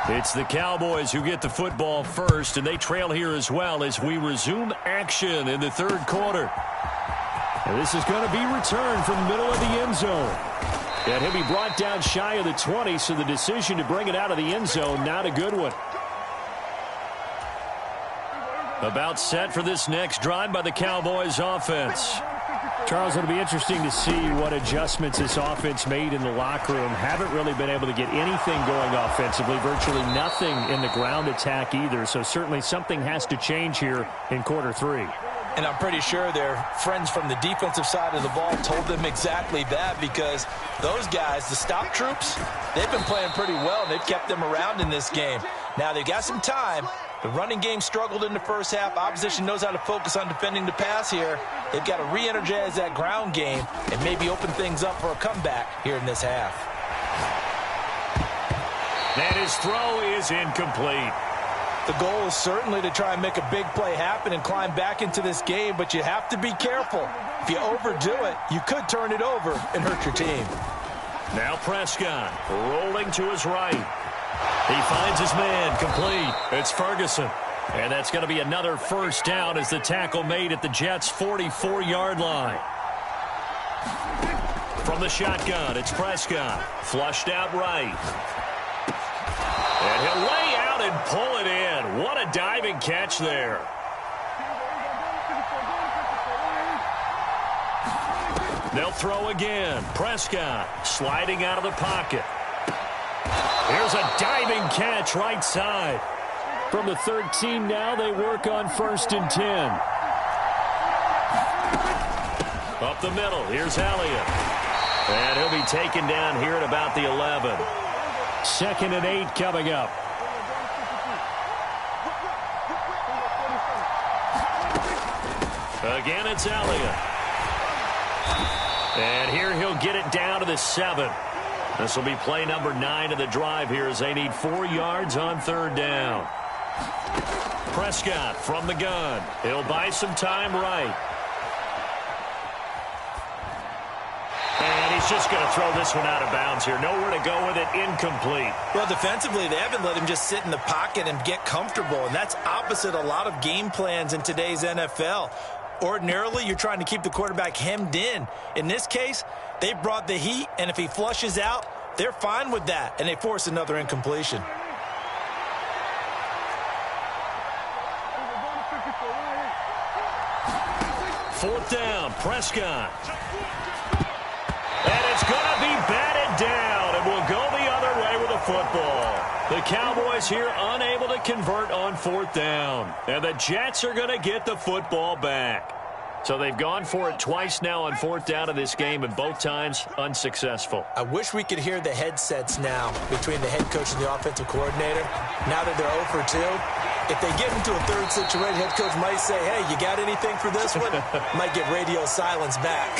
It's the Cowboys who get the football first, and they trail here as well as we resume action in the third quarter. And this is going to be returned from the middle of the end zone. And he'll be brought down shy of the 20, so the decision to bring it out of the end zone, not a good one. About set for this next drive by the Cowboys offense. Charles, it'll be interesting to see what adjustments this offense made in the locker room. Haven't really been able to get anything going offensively, virtually nothing in the ground attack either. So certainly something has to change here in quarter three. And I'm pretty sure their friends from the defensive side of the ball told them exactly that, because those guys, the stop troops, they've been playing pretty well, and they've kept them around in this game. Now, they've got some time. The running game struggled in the first half. Opposition knows how to focus on defending the pass here. They've got to re-energize that ground game and maybe open things up for a comeback here in this half. And his throw is incomplete. The goal is certainly to try and make a big play happen and climb back into this game, but you have to be careful. If you overdo it, you could turn it over and hurt your team. Now Prescott rolling to his right. He finds his man complete. It's Ferguson. And that's going to be another first down as the tackle made at the Jets' 44-yard line. From the shotgun, it's Prescott. Flushed out right. And he'll lay out and pull it in. What a diving catch there. They'll throw again. Prescott sliding out of the pocket. Here's a diving catch right side. From the 13 now, they work on 1st and 10. Up the middle, here's Elliott. And he'll be taken down here at about the 11. 2nd and 8 coming up. Again, it's Elliott. And here he'll get it down to the 7. This will be play number 9 of the drive here as they need 4 yards on 3rd down. Prescott from the gun. He'll buy some time right. And he's just going to throw this one out of bounds here. Nowhere to go with it. Incomplete. Well, defensively, they haven't let him just sit in the pocket and get comfortable, and that's opposite a lot of game plans in today's NFL. Ordinarily, you're trying to keep the quarterback hemmed in. In this case, they brought the heat, and if he flushes out, they're fine with that, and they force another incompletion. Fourth down, Prescott. And it's going to be batted down, and we'll go the other way with the football. The Cowboys here unable to convert on 4th down, and the Jets are going to get the football back. So they've gone for it twice now on 4th down in this game, and both times unsuccessful. I wish we could hear the headsets now between the head coach and the offensive coordinator. Now that they're 0 for 2, if they get into a third situation, head coach might say, hey, you got anything for this one? Might get radio silence back.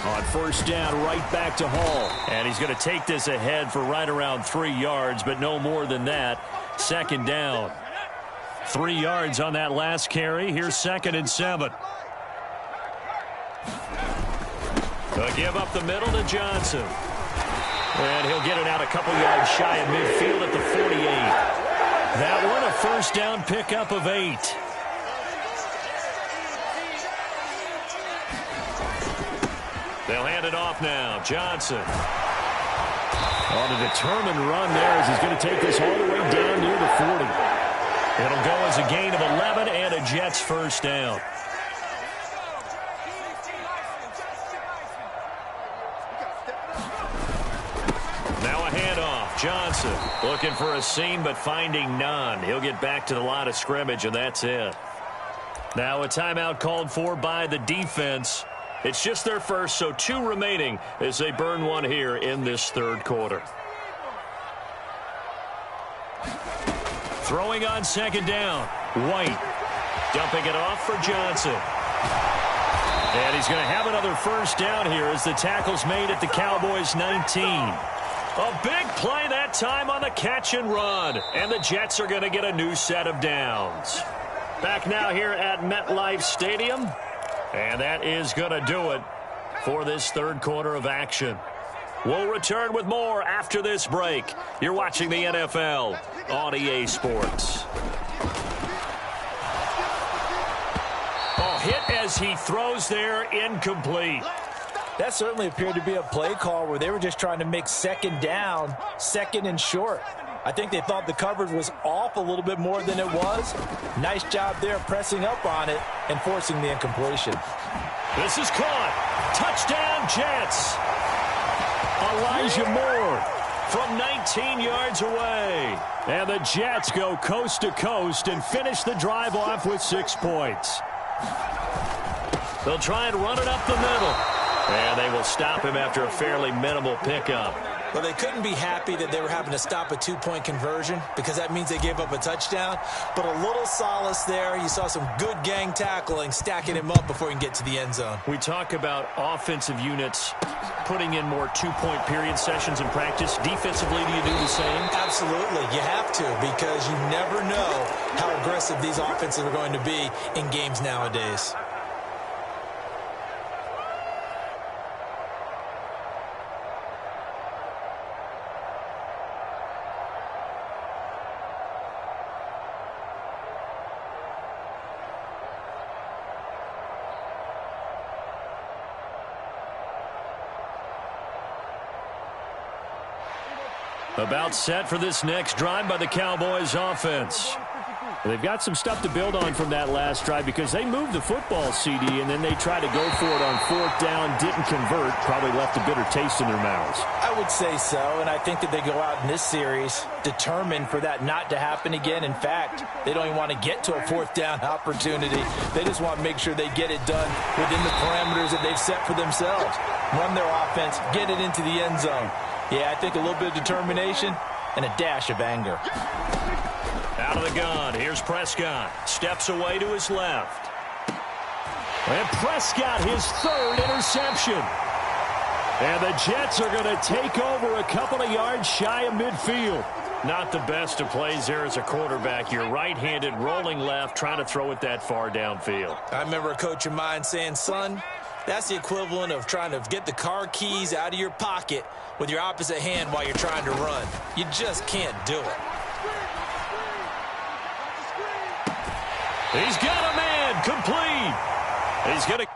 On 1st down, right back to Hall. And he's going to take this ahead for right around 3 yards, but no more than that. 2nd down. 3 yards on that last carry. Here's 2nd and 7. A give up the middle to Johnson. And he'll get it out a couple yards shy of midfield at the 48. That one a 1st down pickup of 8. They'll hand it off now. Johnson. On a determined run there as he's going to take this all the way down near the 40. It'll go as a gain of 11 and a Jets first down. Now a handoff. Johnson looking for a seam but finding none. He'll get back to the line of scrimmage, and that's it. Now a timeout called for by the defense. It's just their first, so 2 remaining as they burn one here in this third quarter. Throwing on second down. White dumping it off for Johnson. And he's going to have another first down here as the tackle's made at the Cowboys' 19. A big play that time on the catch and run. And the Jets are going to get a new set of downs. Back now here at MetLife Stadium. And that is going to do it for this third quarter of action. We'll return with more after this break. You're watching the NFL on EA Sports. Oh, hit as he throws there, incomplete. That certainly appeared to be a play call where they were just trying to make second down, second and short. I think they thought the coverage was off a little bit more than it was. Nice job there pressing up on it and forcing the incompletion. This is caught. Touchdown, Jets. Elijah Moore from 19 yards away. And the Jets go coast to coast and finish the drive off with 6 points. They'll try and run it up the middle. And they will stop him after a fairly minimal pickup. Well, they couldn't be happy that they were having to stop a 2-point conversion because that means they gave up a touchdown. But a little solace there. You saw some good gang tackling, stacking him up before he can get to the end zone. We talk about offensive units putting in more 2-point period sessions in practice. Defensively, do you do the same? Absolutely. You have to because you never know how aggressive these offenses are going to be in games nowadays. About set for this next drive by the Cowboys offense. They've got some stuff to build on from that last drive because they moved the football, CD, and then they tried to go for it on 4th down, didn't convert, probably left a bitter taste in their mouths. I would say so, and I think that they go out in this series determined for that not to happen again. In fact, they don't even want to get to a 4th down opportunity. They just want to make sure they get it done within the parameters that they've set for themselves. Run their offense, get it into the end zone. Yeah, I think a little bit of determination and a dash of anger. Out of the gun, here's Prescott. Steps away to his left. And Prescott, his 3rd interception. And the Jets are going to take over a couple of yards shy of midfield. Not the best of plays there as a quarterback. You're right-handed, rolling left, trying to throw it that far downfield. I remember a coach of mine saying, son, that's the equivalent of trying to get the car keys out of your pocket with your opposite hand while you're trying to run. You just can't do it. He's got a man complete. He's going to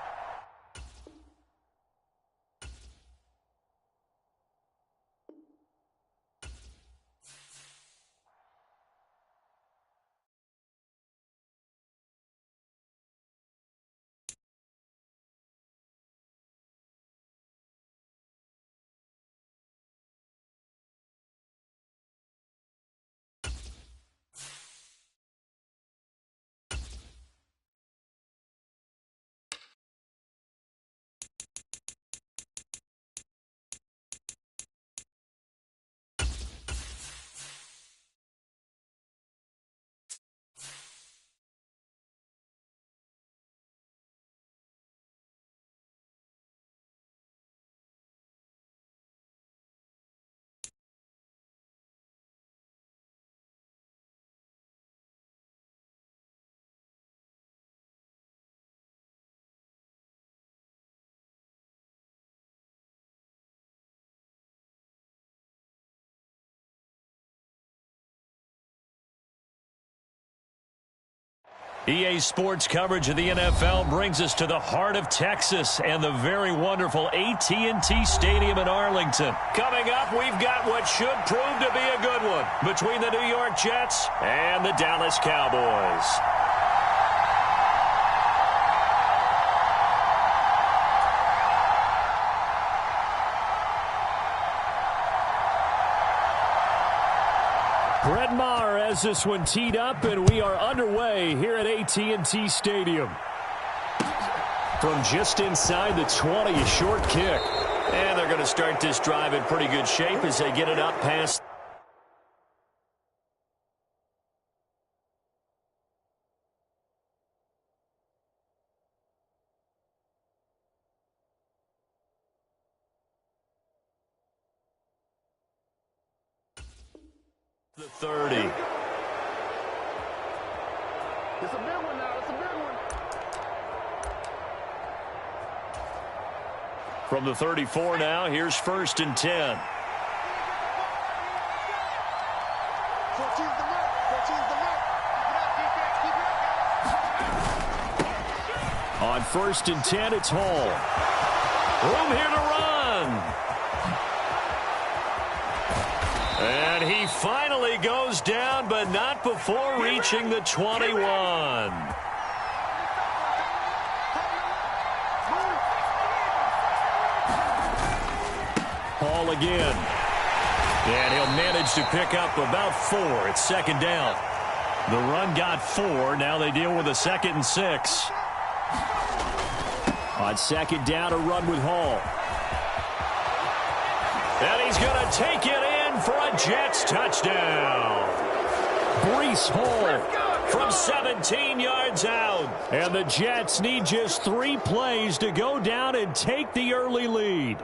EA Sports coverage of the NFL brings us to the heart of Texas and the very wonderful AT&T Stadium in Arlington. Coming up, we've got what should prove to be a good one between the New York Jets and the Dallas Cowboys. Brett Maher has this one teed up, and we are underway here at AT&T Stadium. From just inside the 20, a short kick. And they're going to start this drive in pretty good shape as they get it up past. The 30. It's a big one now. It's a big one. From the 34 now, here's 1st and 10. 14's the mark. 14's the mark. Keep it up, guys. On 1st and 10, it's Hall. Room here to run. And he finally goes down, but not before reaching the 21. Hall again. And he'll manage to pick up about 4. It's 2nd down. The run got 4. Now they deal with a 2nd and 6. On 2nd down, a run with Hall. And he's going to take it in for a Jets touchdown. Breece Hall from 17 yards out. And the Jets need just 3 plays to go down and take the early lead.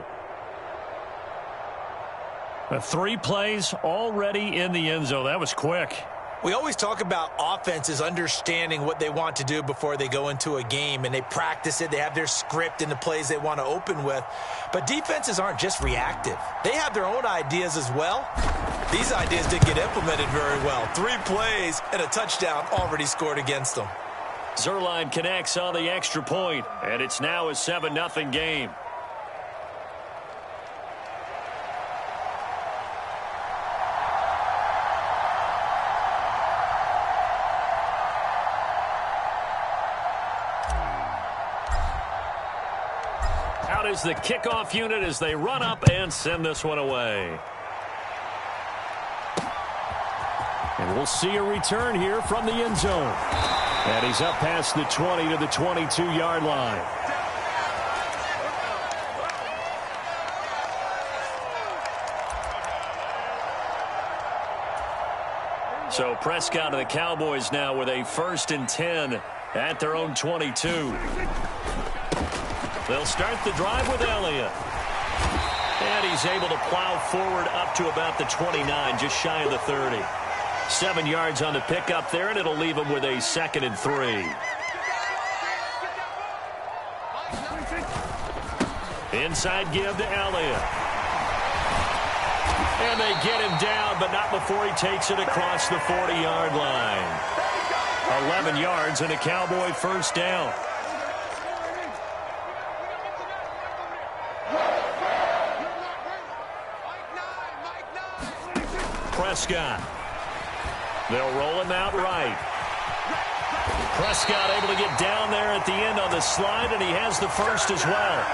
3 plays already in the end zone. That was quick. We always talk about offenses understanding what they want to do before they go into a game, and they practice it. They have their script and the plays they want to open with. But defenses aren't just reactive. They have their own ideas as well. These ideas didn't get implemented very well. 3 plays and a touchdown already scored against them. Zerline connects on the extra point, and it's now a 7-0 game. Out is the kickoff unit as they run up and send this one away. And we'll see a return here from the end zone. And he's up past the 20 to the 22-yard line. So Prescott and the Cowboys now with a 1st and 10 at their own 22. They'll start the drive with Elliott. And he's able to plow forward up to about the 29, just shy of the 30. 7 yards on the pickup there, and it'll leave him with a 2nd and 3. Inside give to Elliott. And they get him down, but not before he takes it across the 40-yard line. 11 yards and a Cowboy 1st down. Prescott. They'll roll him out right. Prescott able to get down there at the end on the slide, and he has the 1st as well.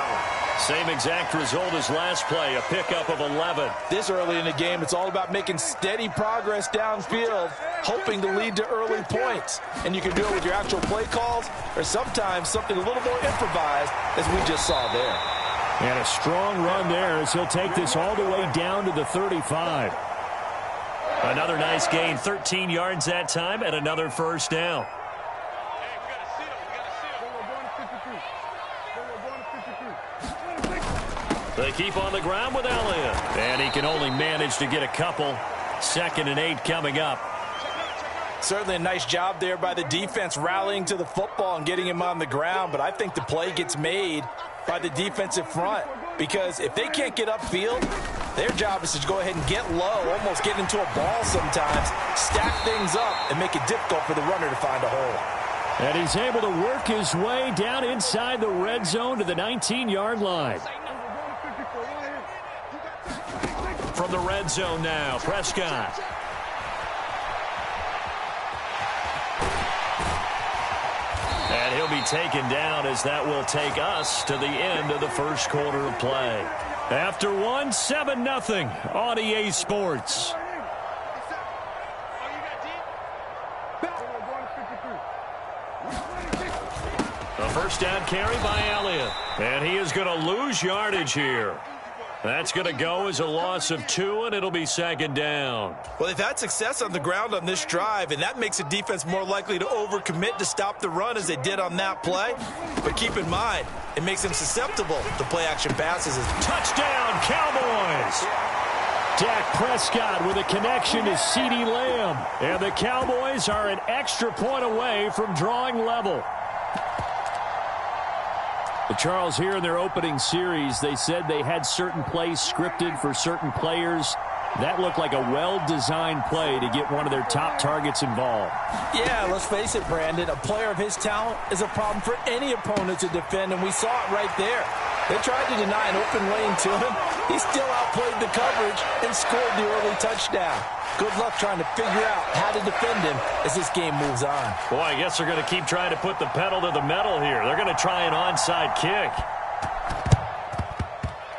Same exact result as last play, a pickup of 11. This early in the game, it's all about making steady progress downfield, hoping to lead to early points. And you can do it with your actual play calls or sometimes something a little more improvised, as we just saw there. And a strong run there as he'll take this all the way down to the 35. Another nice gain, 13 yards that time, and another 1st down. They keep on the ground with Elliott. And he can only manage to get a couple. 2nd and 8 coming up. Certainly a nice job there by the defense rallying to the football and getting him on the ground, but I think the play gets made by the defensive front, because if they can't get upfield, their job is to go ahead and get low, almost get into a ball sometimes, stack things up, and make it difficult for the runner to find a hole. And he's able to work his way down inside the red zone to the 19-yard line. From the red zone now, Prescott. And he'll be taken down as that will take us to the end of the first quarter of play. After one, 7-0 on EA Sports. A first down carry by Elliott. And he is going to lose yardage here. That's going to go as a loss of 2, and it'll be second down. Well, they've had success on the ground on this drive, and that makes the defense more likely to overcommit to stop the run as they did on that play. But keep in mind, it makes them susceptible to play-action passes. Touchdown, Cowboys! Dak Prescott with a connection to CeeDee Lamb. And the Cowboys are an extra point away from drawing level. Charles, here in their opening series, they said they had certain plays scripted for certain players. That looked like a well-designed play to get one of their top targets involved. Yeah, let's face it, Brandon. A player of his talent is a problem for any opponent to defend, and we saw it right there. They tried to deny an open lane to him. He still outplayed the coverage and scored the early touchdown. Good luck trying to figure out how to defend him as this game moves on. Boy, I guess they're going to keep trying to put the pedal to the metal here. They're going to try an onside kick.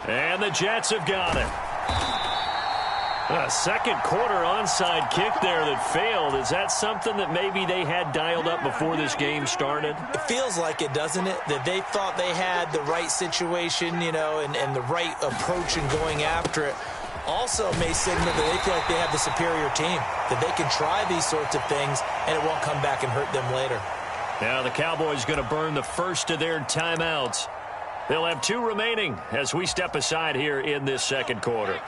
And the Jets have got it. A second quarter onside kick there that failed. Is that something that maybe they had dialed up before this game started? It feels like it, doesn't it? That they thought they had the right situation, you know, and the right approach in going after it. Also may signal that they feel like they have the superior team, that they can try these sorts of things and it won't come back and hurt them later. Now the Cowboys going to burn the first of their timeouts. They'll have 2 remaining as we step aside here in this second quarter.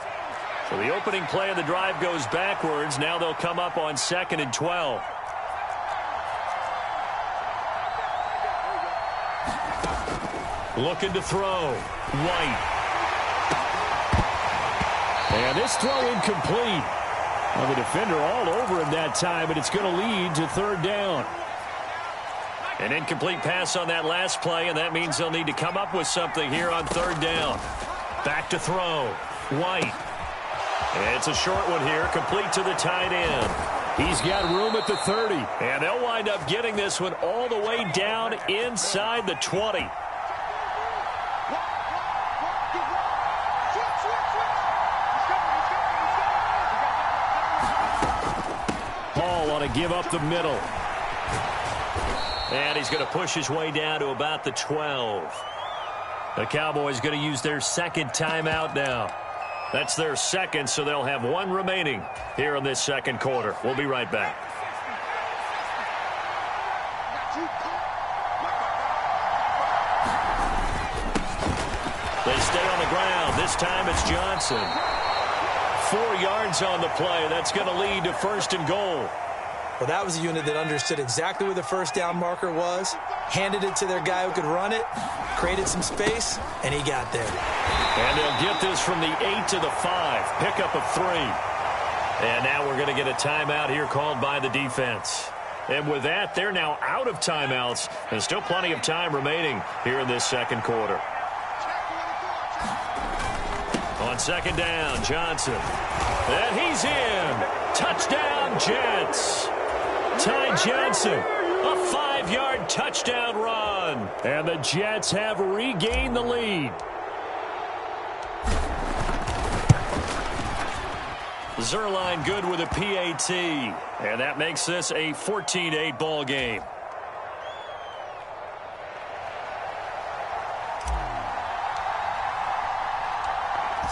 So the opening play of the drive goes backwards. Now they'll come up on 2nd and 12. Looking to throw. White. And this throw incomplete. Well, the defender all over him that time, but it's going to lead to 3rd down. An incomplete pass on that last play, and that means they'll need to come up with something here on 3rd down. Back to throw. White. And it's a short one here, complete to the tight end. He's got room at the 30, and they'll wind up getting this one all the way down inside the 20. Give up the middle. And he's going to push his way down to about the 12. The Cowboys going to use their second timeout now. That's their second, so they'll have 1 remaining here in this second quarter. We'll be right back. They stay on the ground. This time it's Johnson. 4 yards on the play. That's going to lead to 1st and goal. Well, that was a unit that understood exactly where the first down marker was, handed it to their guy who could run it, created some space, and he got there. And they'll get this from the 8 to the 5. Pickup of 3. And now we're going to get a timeout here called by the defense. And with that, they're now out of timeouts. There's still plenty of time remaining here in this second quarter. On 2nd down, Johnson. And he's in. Touchdown, Jets. Ty Johnson, a 5-yard touchdown run. And the Jets have regained the lead. Zerline good with a PAT. And that makes this a 14-8 ball game.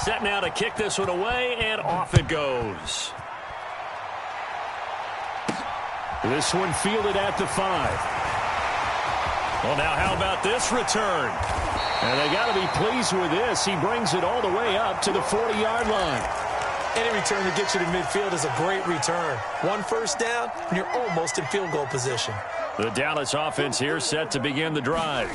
Set now to kick this one away, and off it goes. This one fielded at the 5. Well, now how about this return? And they got to be pleased with this. He brings it all the way up to the 40-yard line. Any return that gets you to midfield is a great return. 1 first down, and you're almost in field goal position. The Dallas offense here set to begin the drive.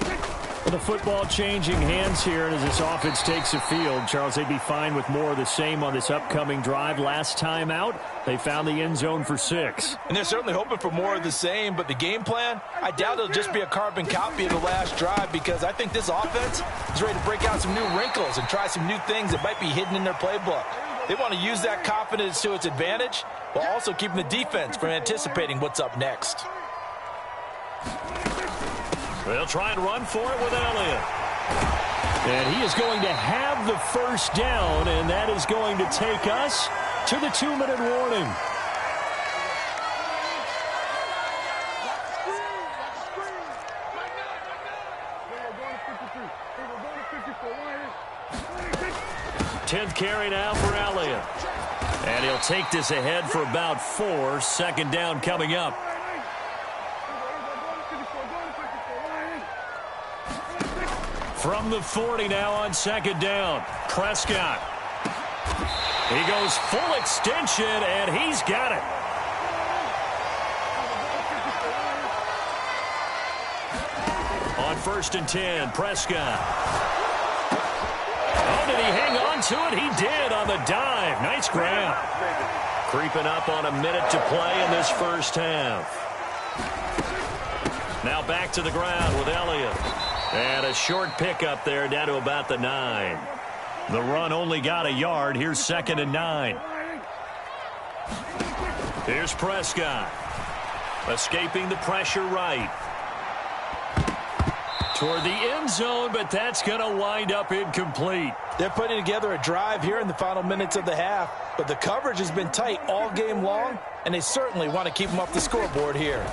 Well, the football changing hands here, and as this offense takes the field, Charles, they'd be fine with more of the same on this upcoming drive. Last time out, they found the end zone for 6. And they're certainly hoping for more of the same, but the game plan, I doubt it'll just be a carbon copy of the last drive, because I think this offense is ready to break out some new wrinkles and try some new things that might be hidden in their playbook. They want to use that confidence to its advantage, while also keeping the defense from anticipating what's up next. They'll try and run for it with Elliott. And he is going to have the first down, and that is going to take us to the 2-minute warning. Tenth carry now for Elliott. And he'll take this ahead for about 4. Second down coming up. From the 40 now on second down. Prescott. He goes full extension, and he's got it. On 1st and 10, Prescott. Oh, did he hang on to it? He did on the dive. Nice grab. Creeping up on a minute to play in this first half. Now back to the ground with Elliott. And a short pickup there down to about the 9. The run only got a yard. Here's 2nd and 9. Here's Prescott. Escaping the pressure right. Toward the end zone, but that's going to wind up incomplete. They're putting together a drive here in the final minutes of the half, but the coverage has been tight all game long, and they certainly want to keep them off the scoreboard here.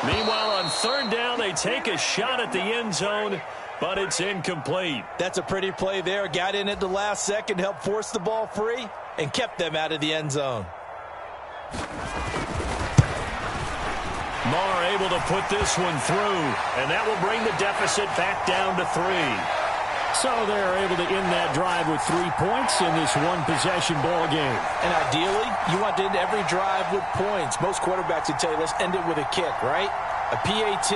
Meanwhile, on 3rd down, they take a shot at the end zone, but it's incomplete. That's a pretty play there. Got in at the last second, helped force the ball free, and kept them out of the end zone. Marr able to put this one through, and that will bring the deficit back down to 3. So they're able to end that drive with 3 points in this one-possession ball game. And ideally, you want to end every drive with points. Most quarterbacks would tell you, let's end it with a kick, right? A PAT,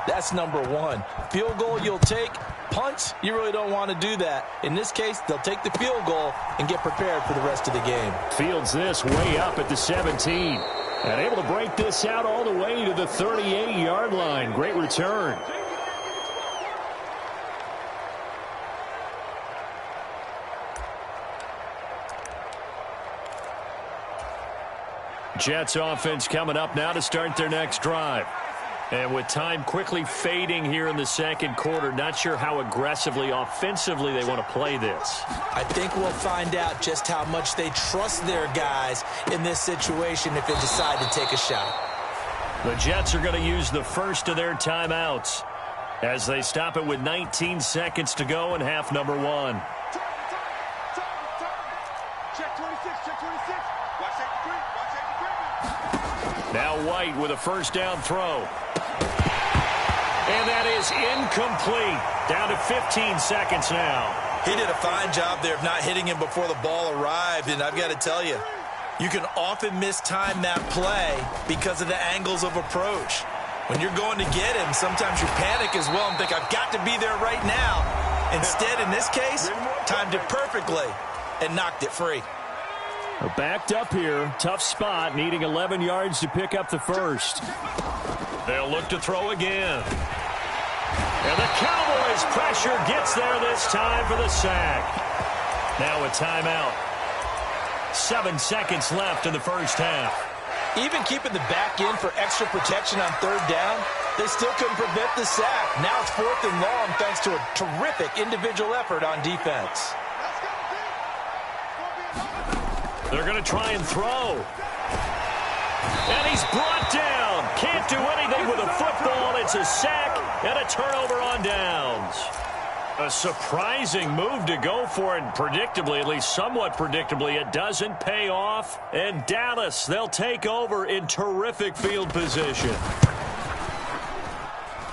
that's number 1. Field goal you'll take. Punts, you really don't want to do that. In this case, they'll take the field goal and get prepared for the rest of the game. Fields this way up at the 17. And able to break this out all the way to the 38-yard line. Great return. Jets offense coming up now to start their next drive. And with time quickly fading here in the second quarter, not sure how aggressively, offensively they want to play this. I think we'll find out just how much they trust their guys in this situation if they decide to take a shot. The Jets are going to use the first of their timeouts as they stop it with 19 seconds to go in half number 1. Check 26, check 26. Watch that three, watch that three. Now White with a first down throw. And that is incomplete. Down to 15 seconds now. He did a fine job there of not hitting him before the ball arrived, and I've got to tell you, you can often mistime that play because of the angles of approach. When you're going to get him, sometimes you panic as well and think, I've got to be there right now. Instead, in this case, timed it perfectly and knocked it free. Backed up here. Tough spot, needing 11 yards to pick up the first. They'll look to throw again. And the Cowboys' pressure gets there this time for the sack. Now a timeout. 7 seconds left in the first half. Even keeping the back in for extra protection on 3rd down, they still couldn't prevent the sack. Now it's 4th and long thanks to a terrific individual effort on defense. They're going to try and throw. And he's brought down. Can't do anything with a football. It's a sack and a turnover on downs. A surprising move to go for it. Predictably, at least somewhat predictably, it doesn't pay off. And Dallas, they'll take over in terrific field position.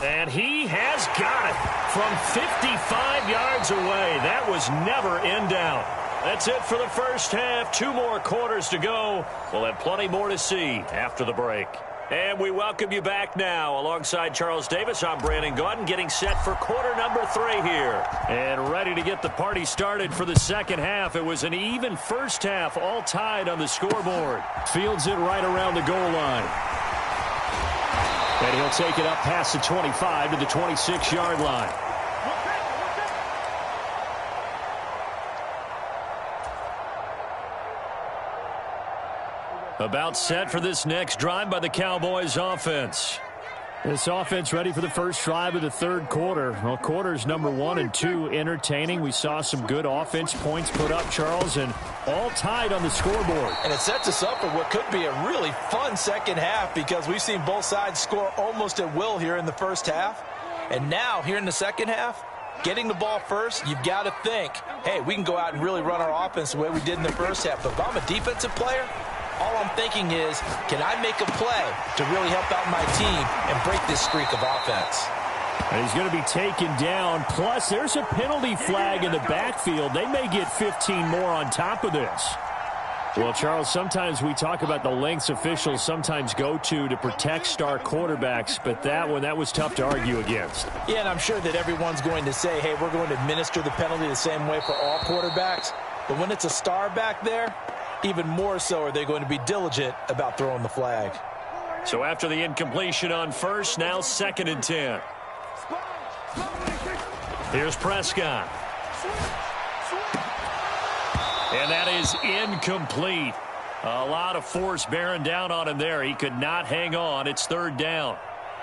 And he has got it from 55 yards away. That was never in doubt. That's it for the first half. 2 more quarters to go. We'll have plenty more to see after the break. And we welcome you back now. Alongside Charles Davis, I'm Brandon Gaudin, getting set for quarter number 3 here. And ready to get the party started for the second half. It was an even first half, all tied on the scoreboard. Fields it right around the goal line. And he'll take it up past the 25 to the 26-yard line. About set for this next drive by the Cowboys offense. This offense ready for the first drive of the third quarter. Well, quarters number 1 and 2 entertaining. We saw some good offense points put up, Charles, and all tied on the scoreboard. And it sets us up for what could be a really fun second half because we've seen both sides score almost at will here in the first half. And now, here in the second half, getting the ball first, you've got to think, hey, we can go out and really run our offense the way we did in the first half. But if I'm a defensive player, all I'm thinking is, can I make a play to really help out my team and break this streak of offense? And he's going to be taken down. Plus, there's a penalty flag in the backfield. They may get 15 more on top of this. Well, Charles, sometimes we talk about the lengths officials sometimes go to protect star quarterbacks, but that was tough to argue against. Yeah, and I'm sure that everyone's going to say, hey, we're going to administer the penalty the same way for all quarterbacks. But when it's a star back there, even more so are they going to be diligent about throwing the flag. So after the incompletion on first, now 2nd and 10. Here's Prescott. And that is incomplete. A lot of force bearing down on him there. He could not hang on. It's 3rd down.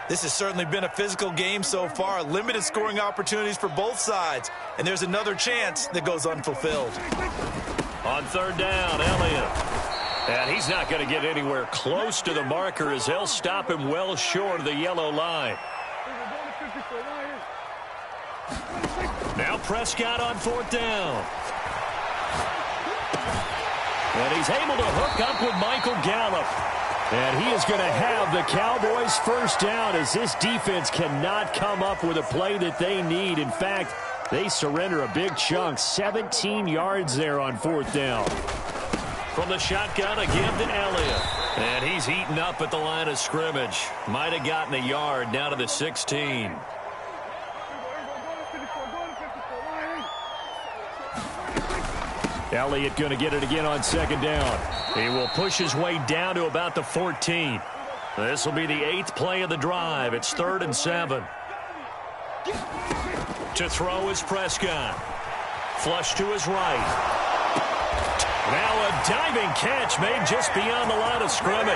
This has certainly been a physical game so far. Limited scoring opportunities for both sides. And there's another chance that goes unfulfilled. On 3rd down, Elliott. And he's not going to get anywhere close to the marker as they'll stop him well short of the yellow line. Now Prescott on 4th down. And he's able to hook up with Michael Gallup. And he is going to have the Cowboys first down as this defense cannot come up with a play that they need. In fact, they surrender a big chunk, 17 yards there on 4th down. From the shotgun, again to Elliott. And he's eaten up at the line of scrimmage. Might have gotten a yard down to the 16. Elliott going to get it again on 2nd down. He will push his way down to about the 14. This will be the 8th play of the drive. It's 3rd and 7. To throw is Prescott. Flush to his right. Now a diving catch made just beyond the line of scrimmage.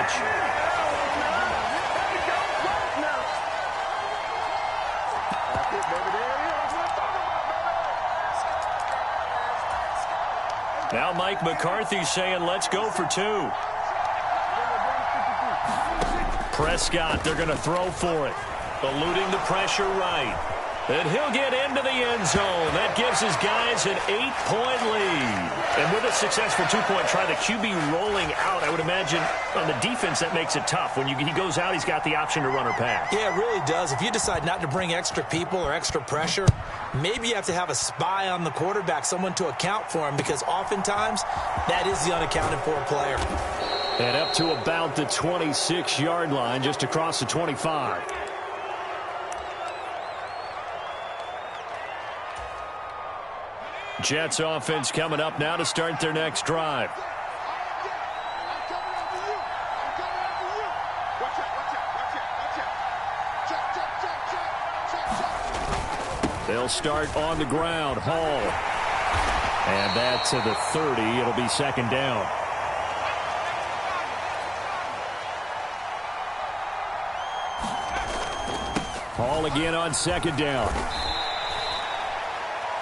Now Mike McCarthy saying, let's go for 2. Prescott, they're going to throw for it. Eluding the pressure right. And he'll get into the end zone. That gives his guys an 8-point lead. And with a successful 2-point try, the QB rolling out, I would imagine on the defense that makes it tough. When he goes out, he's got the option to run or pass. Yeah, it really does. If you decide not to bring extra people or extra pressure, maybe you have to have a spy on the quarterback, someone to account for him, because oftentimes that is the unaccounted for player. And up to about the 26-yard line, just across the 25. Jets offense coming up now to start their next drive. They'll start on the ground. Hall. And that to the 30. It'll be 2nd down. Hall again on 2nd down.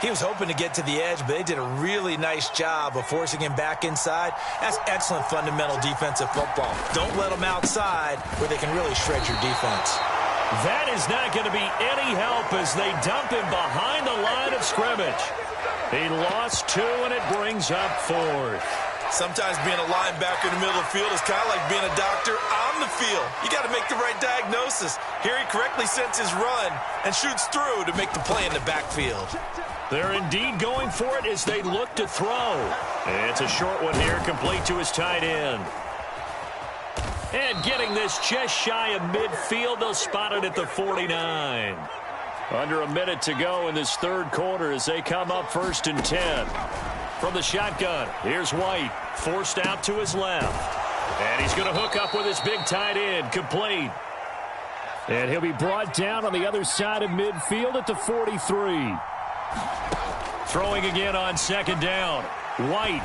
He was hoping to get to the edge, but they did a really nice job of forcing him back inside. That's excellent fundamental defensive football. Don't let them outside where they can really shred your defense. That is not going to be any help as they dump him behind the line of scrimmage. He lost 2, and it brings up 4th. Sometimes being a linebacker in the middle of the field is kind of like being a doctor on the field. You got to make the right diagnosis. Here he correctly sets his run and shoots through to make the play in the backfield. They're indeed going for it as they look to throw. It's a short one here, complete to his tight end. And getting this just shy of midfield, they'll spot it at the 49. Under a minute to go in this third quarter as they come up 1st and 10. From the shotgun, here's White, forced out to his left. And he's going to hook up with his big tight end, complete. And he'll be brought down on the other side of midfield at the 43. Throwing again on 2nd down. White.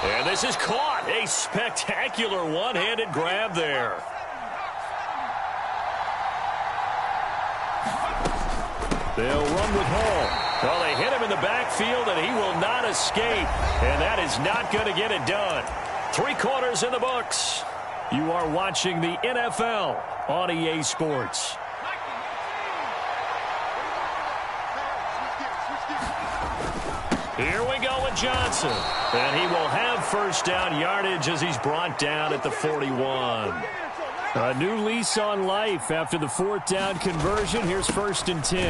And this is caught. A spectacular one-handed grab there. They'll run with Hall. Well, they hit him in the backfield, and he will not escape. And that is not going to get it done. 3 quarters in the books. You are watching the NFL on EA Sports. Here we go with Johnson. And he will have 1st down yardage as he's brought down at the 41. A new lease on life after the 4th down conversion. Here's 1st and 10.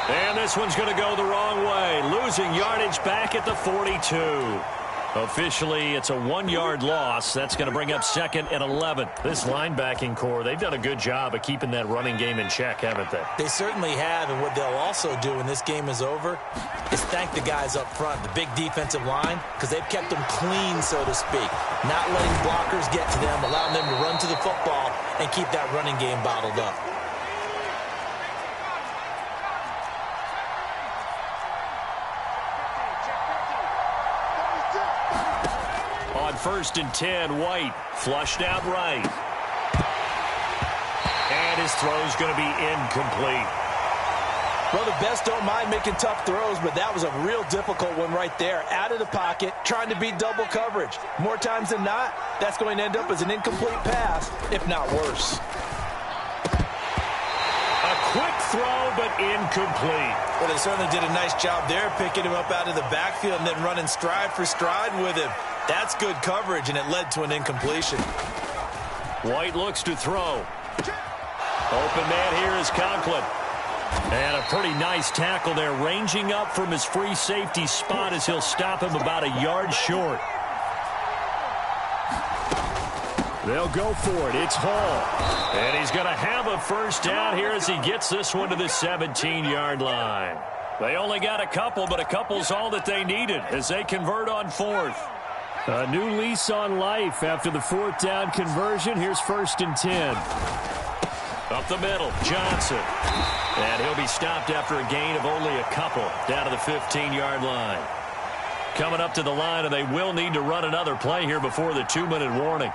And this one's going to go the wrong way. Losing yardage back at the 42. Officially, it's a 1-yard loss. That's going to bring up 2nd and 11. This linebacking core, they've done a good job of keeping that running game in check, haven't they? They certainly have, and what they'll also do when this game is over is thank the guys up front, the big defensive line, because they've kept them clean, so to speak. Not letting blockers get to them, allowing them to run to the football and keep that running game bottled up. On 1st and 10, White flushed out right. And his throw's going to be incomplete. Well, the best don't mind making tough throws, but that was a real difficult one right there. Out of the pocket, trying to beat double coverage. More times than not, that's going to end up as an incomplete pass, if not worse. A quick throw, but incomplete. Well, they certainly did a nice job there, picking him up out of the backfield and then running stride for stride with him. That's good coverage, and it led to an incompletion. White looks to throw. Open man here is Conklin. And a pretty nice tackle there, ranging up from his free safety spot as he'll stop him about a yard short. They'll go for it. It's Hall. And he's going to have a 1st down here as he gets this one to the 17-yard line. They only got a couple, but a couple's all that they needed as they convert on 4th. A new lease on life after the 4th down conversion. Here's 1st and 10. Up the middle, Johnson. And he'll be stopped after a gain of only a couple down to the 15-yard line. Coming up to the line, and they will need to run another play here before the 2-minute warning.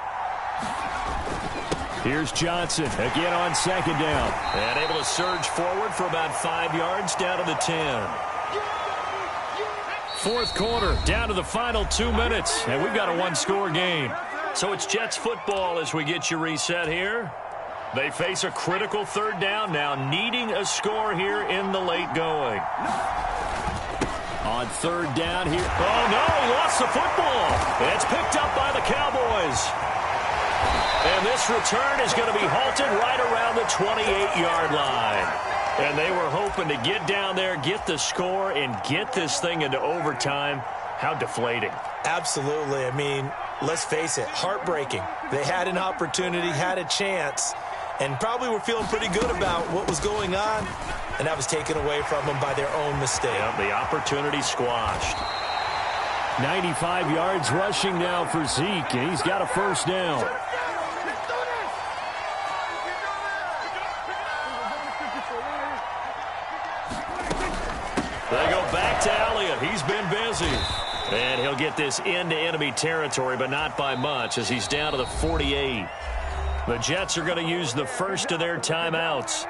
Here's Johnson again on 2nd down. And able to surge forward for about 5 yards down to the 10. 4th quarter, down to the final 2 minutes, and we've got a 1-score game. So it's Jets football as we get you reset here. They face a critical 3rd down now, needing a score here in the late going. On 3rd down here. Oh, no, he lost the football. It's picked up by the Cowboys. And this return is going to be halted right around the 28-yard line. And they were hoping to get down there, get the score, and get this thing into overtime. How deflating. Absolutely. I mean, let's face it, heartbreaking. They had an opportunity, had a chance, and probably were feeling pretty good about what was going on, and that was taken away from them by their own mistake. Yep, the opportunity squashed. 95 yards rushing now for Zeke, and he's got a 1st down. They go back to Elliott. He's been busy. And he'll get this into enemy territory, but not by much as he's down to the 48. The Jets are going to use the first of their timeouts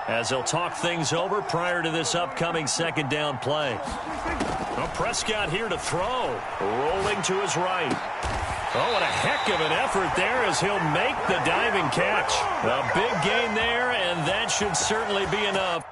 as they'll talk things over prior to this upcoming 2nd down play. Well, Prescott here to throw. Rolling to his right. Oh, what a heck of an effort there as he'll make the diving catch. A big gain there, and that should certainly be enough.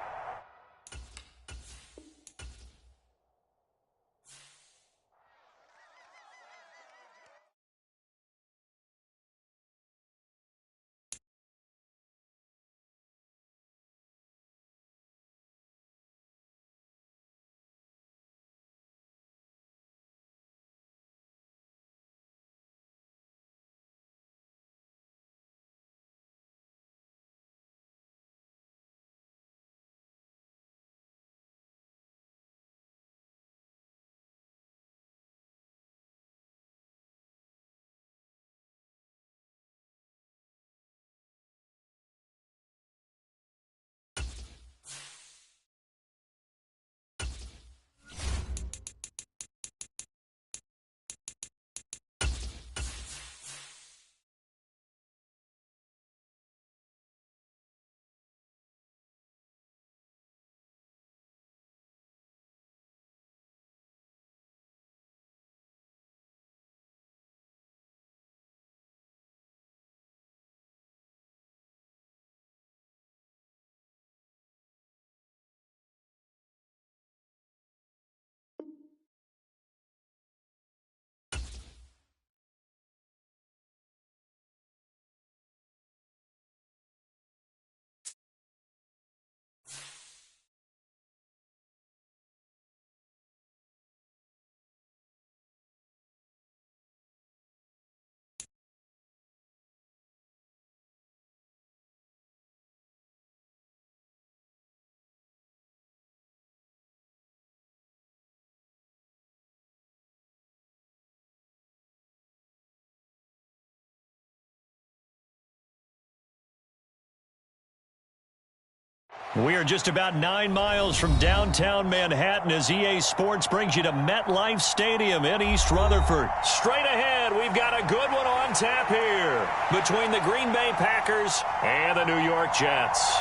We are just about 9 miles from downtown Manhattan as EA Sports brings you to MetLife Stadium in East Rutherford. Straight ahead, we've got a good one on tap here between the Green Bay Packers and the New York Jets.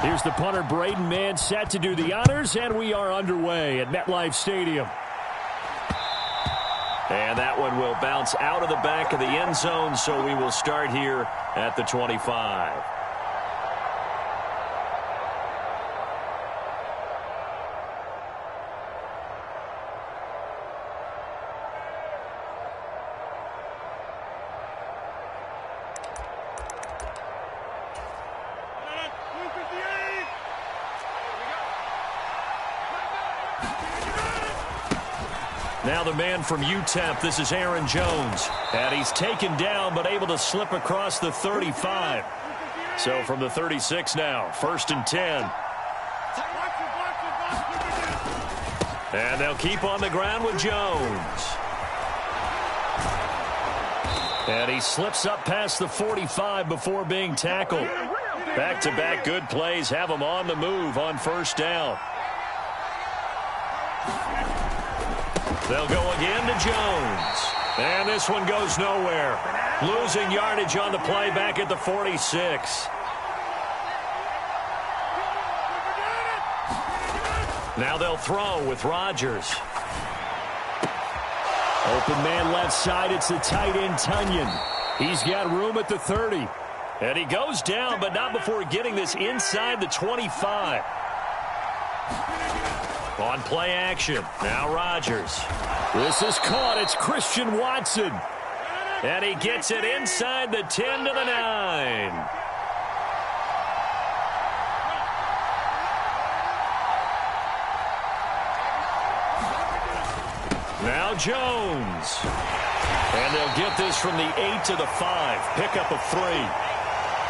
Here's the punter, Braden Mann, set to do the honors, and we are underway at MetLife Stadium. And that one will bounce out of the back of the end zone, so we will start here at the 25. Now the man from UTEP, this is Aaron Jones. And he's taken down but able to slip across the 35. So from the 36 now, 1st and 10. And they'll keep on the ground with Jones. And he slips up past the 45 before being tackled. Back-to-back good plays have him on the move on 1st down. They'll go again to Jones. And this one goes nowhere. Losing yardage on the play back at the 46. Now they'll throw with Rodgers. Open man left side. It's the tight end, Tunyon. He's got room at the 30. And he goes down, but not before getting this inside the 25. On play action. Now Rodgers. This is caught. It's Christian Watson. And he gets it inside the 10 to the 9. Now Jones. And they'll get this from the 8 to the 5. Pickup of 3.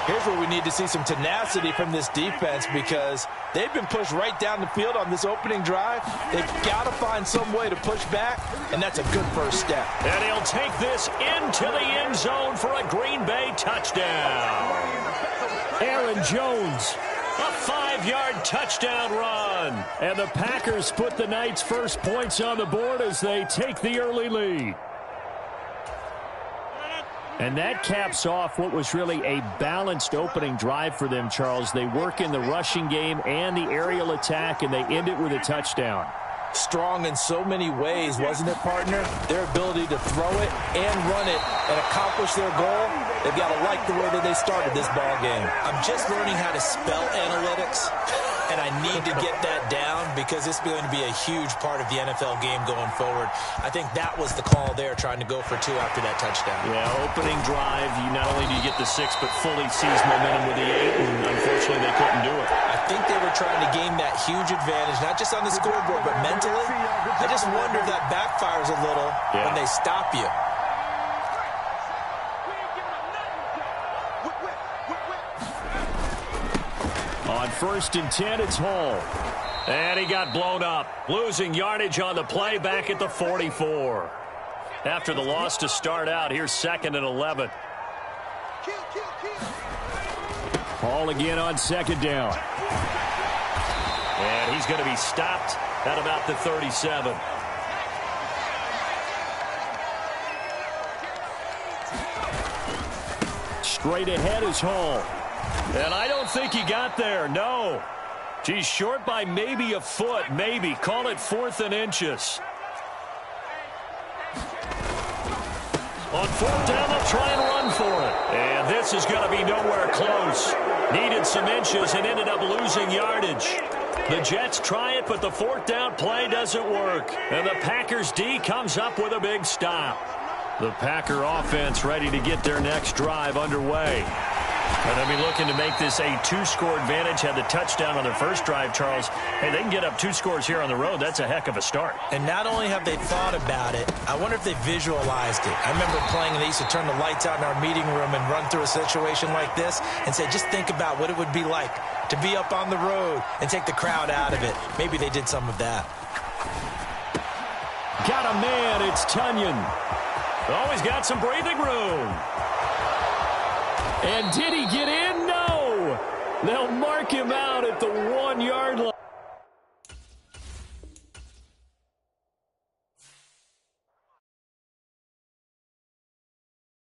Here's where we need to see some tenacity from this defense because they've been pushed right down the field on this opening drive. They've got to find some way to push back, and that's a good first step. And he'll take this into the end zone for a Green Bay touchdown. Aaron Jones, a 5-yard touchdown run. And the Packers put the night's first points on the board as they take the early lead. And that caps off what was really a balanced opening drive for them, Charles. They work in the rushing game and the aerial attack, and they end it with a touchdown. Strong in so many ways, wasn't it, partner? Their ability to throw it and run it and accomplish their goal, they've got to like the way that they started this ball game. I'm just learning how to spell analytics, and I need to get that down because it's going to be a huge part of the NFL game going forward. I think that was the call there, trying to go for 2 after that touchdown. Yeah, opening drive, you not only do you get the 6, but fully seize momentum with the 8, and unfortunately they couldn't do it. I think they were trying to gain that huge advantage, not just on the scoreboard, but mentally. I just wonder if that backfires a little when they stop you. On 1st and 10, it's Hall. And he got blown up. Losing yardage on the play back at the 44. After the loss to start out, here's 2nd and 11. Hall again on 2nd down. And he's going to be stopped at about the 37. Straight ahead is Hall. And I don't think he got there, no. He's short by maybe a foot, maybe. Call it 4th and inches. On 4th down, they'll try and run for it. And this is going to be nowhere close. Needed some inches and ended up losing yardage. The Jets try it, but the 4th down play doesn't work. And the Packers D comes up with a big stop. The Packer offense ready to get their next drive underway. And they'll be looking to make this a two-score advantage. Had the touchdown on their first drive, Charles. Hey, they can get up 2 scores here on the road. That's a heck of a start. And not only have they thought about it, I wonder if they visualized it. I remember playing, and they used to turn the lights out in our meeting room and run through a situation like this and say, just think about what it would be like to be up on the road and take the crowd out of it. Maybe they did some of that. Got a man. It's Tunyon. Always got some breathing room. And did he get in? No. They'll mark him out at the 1-yard line.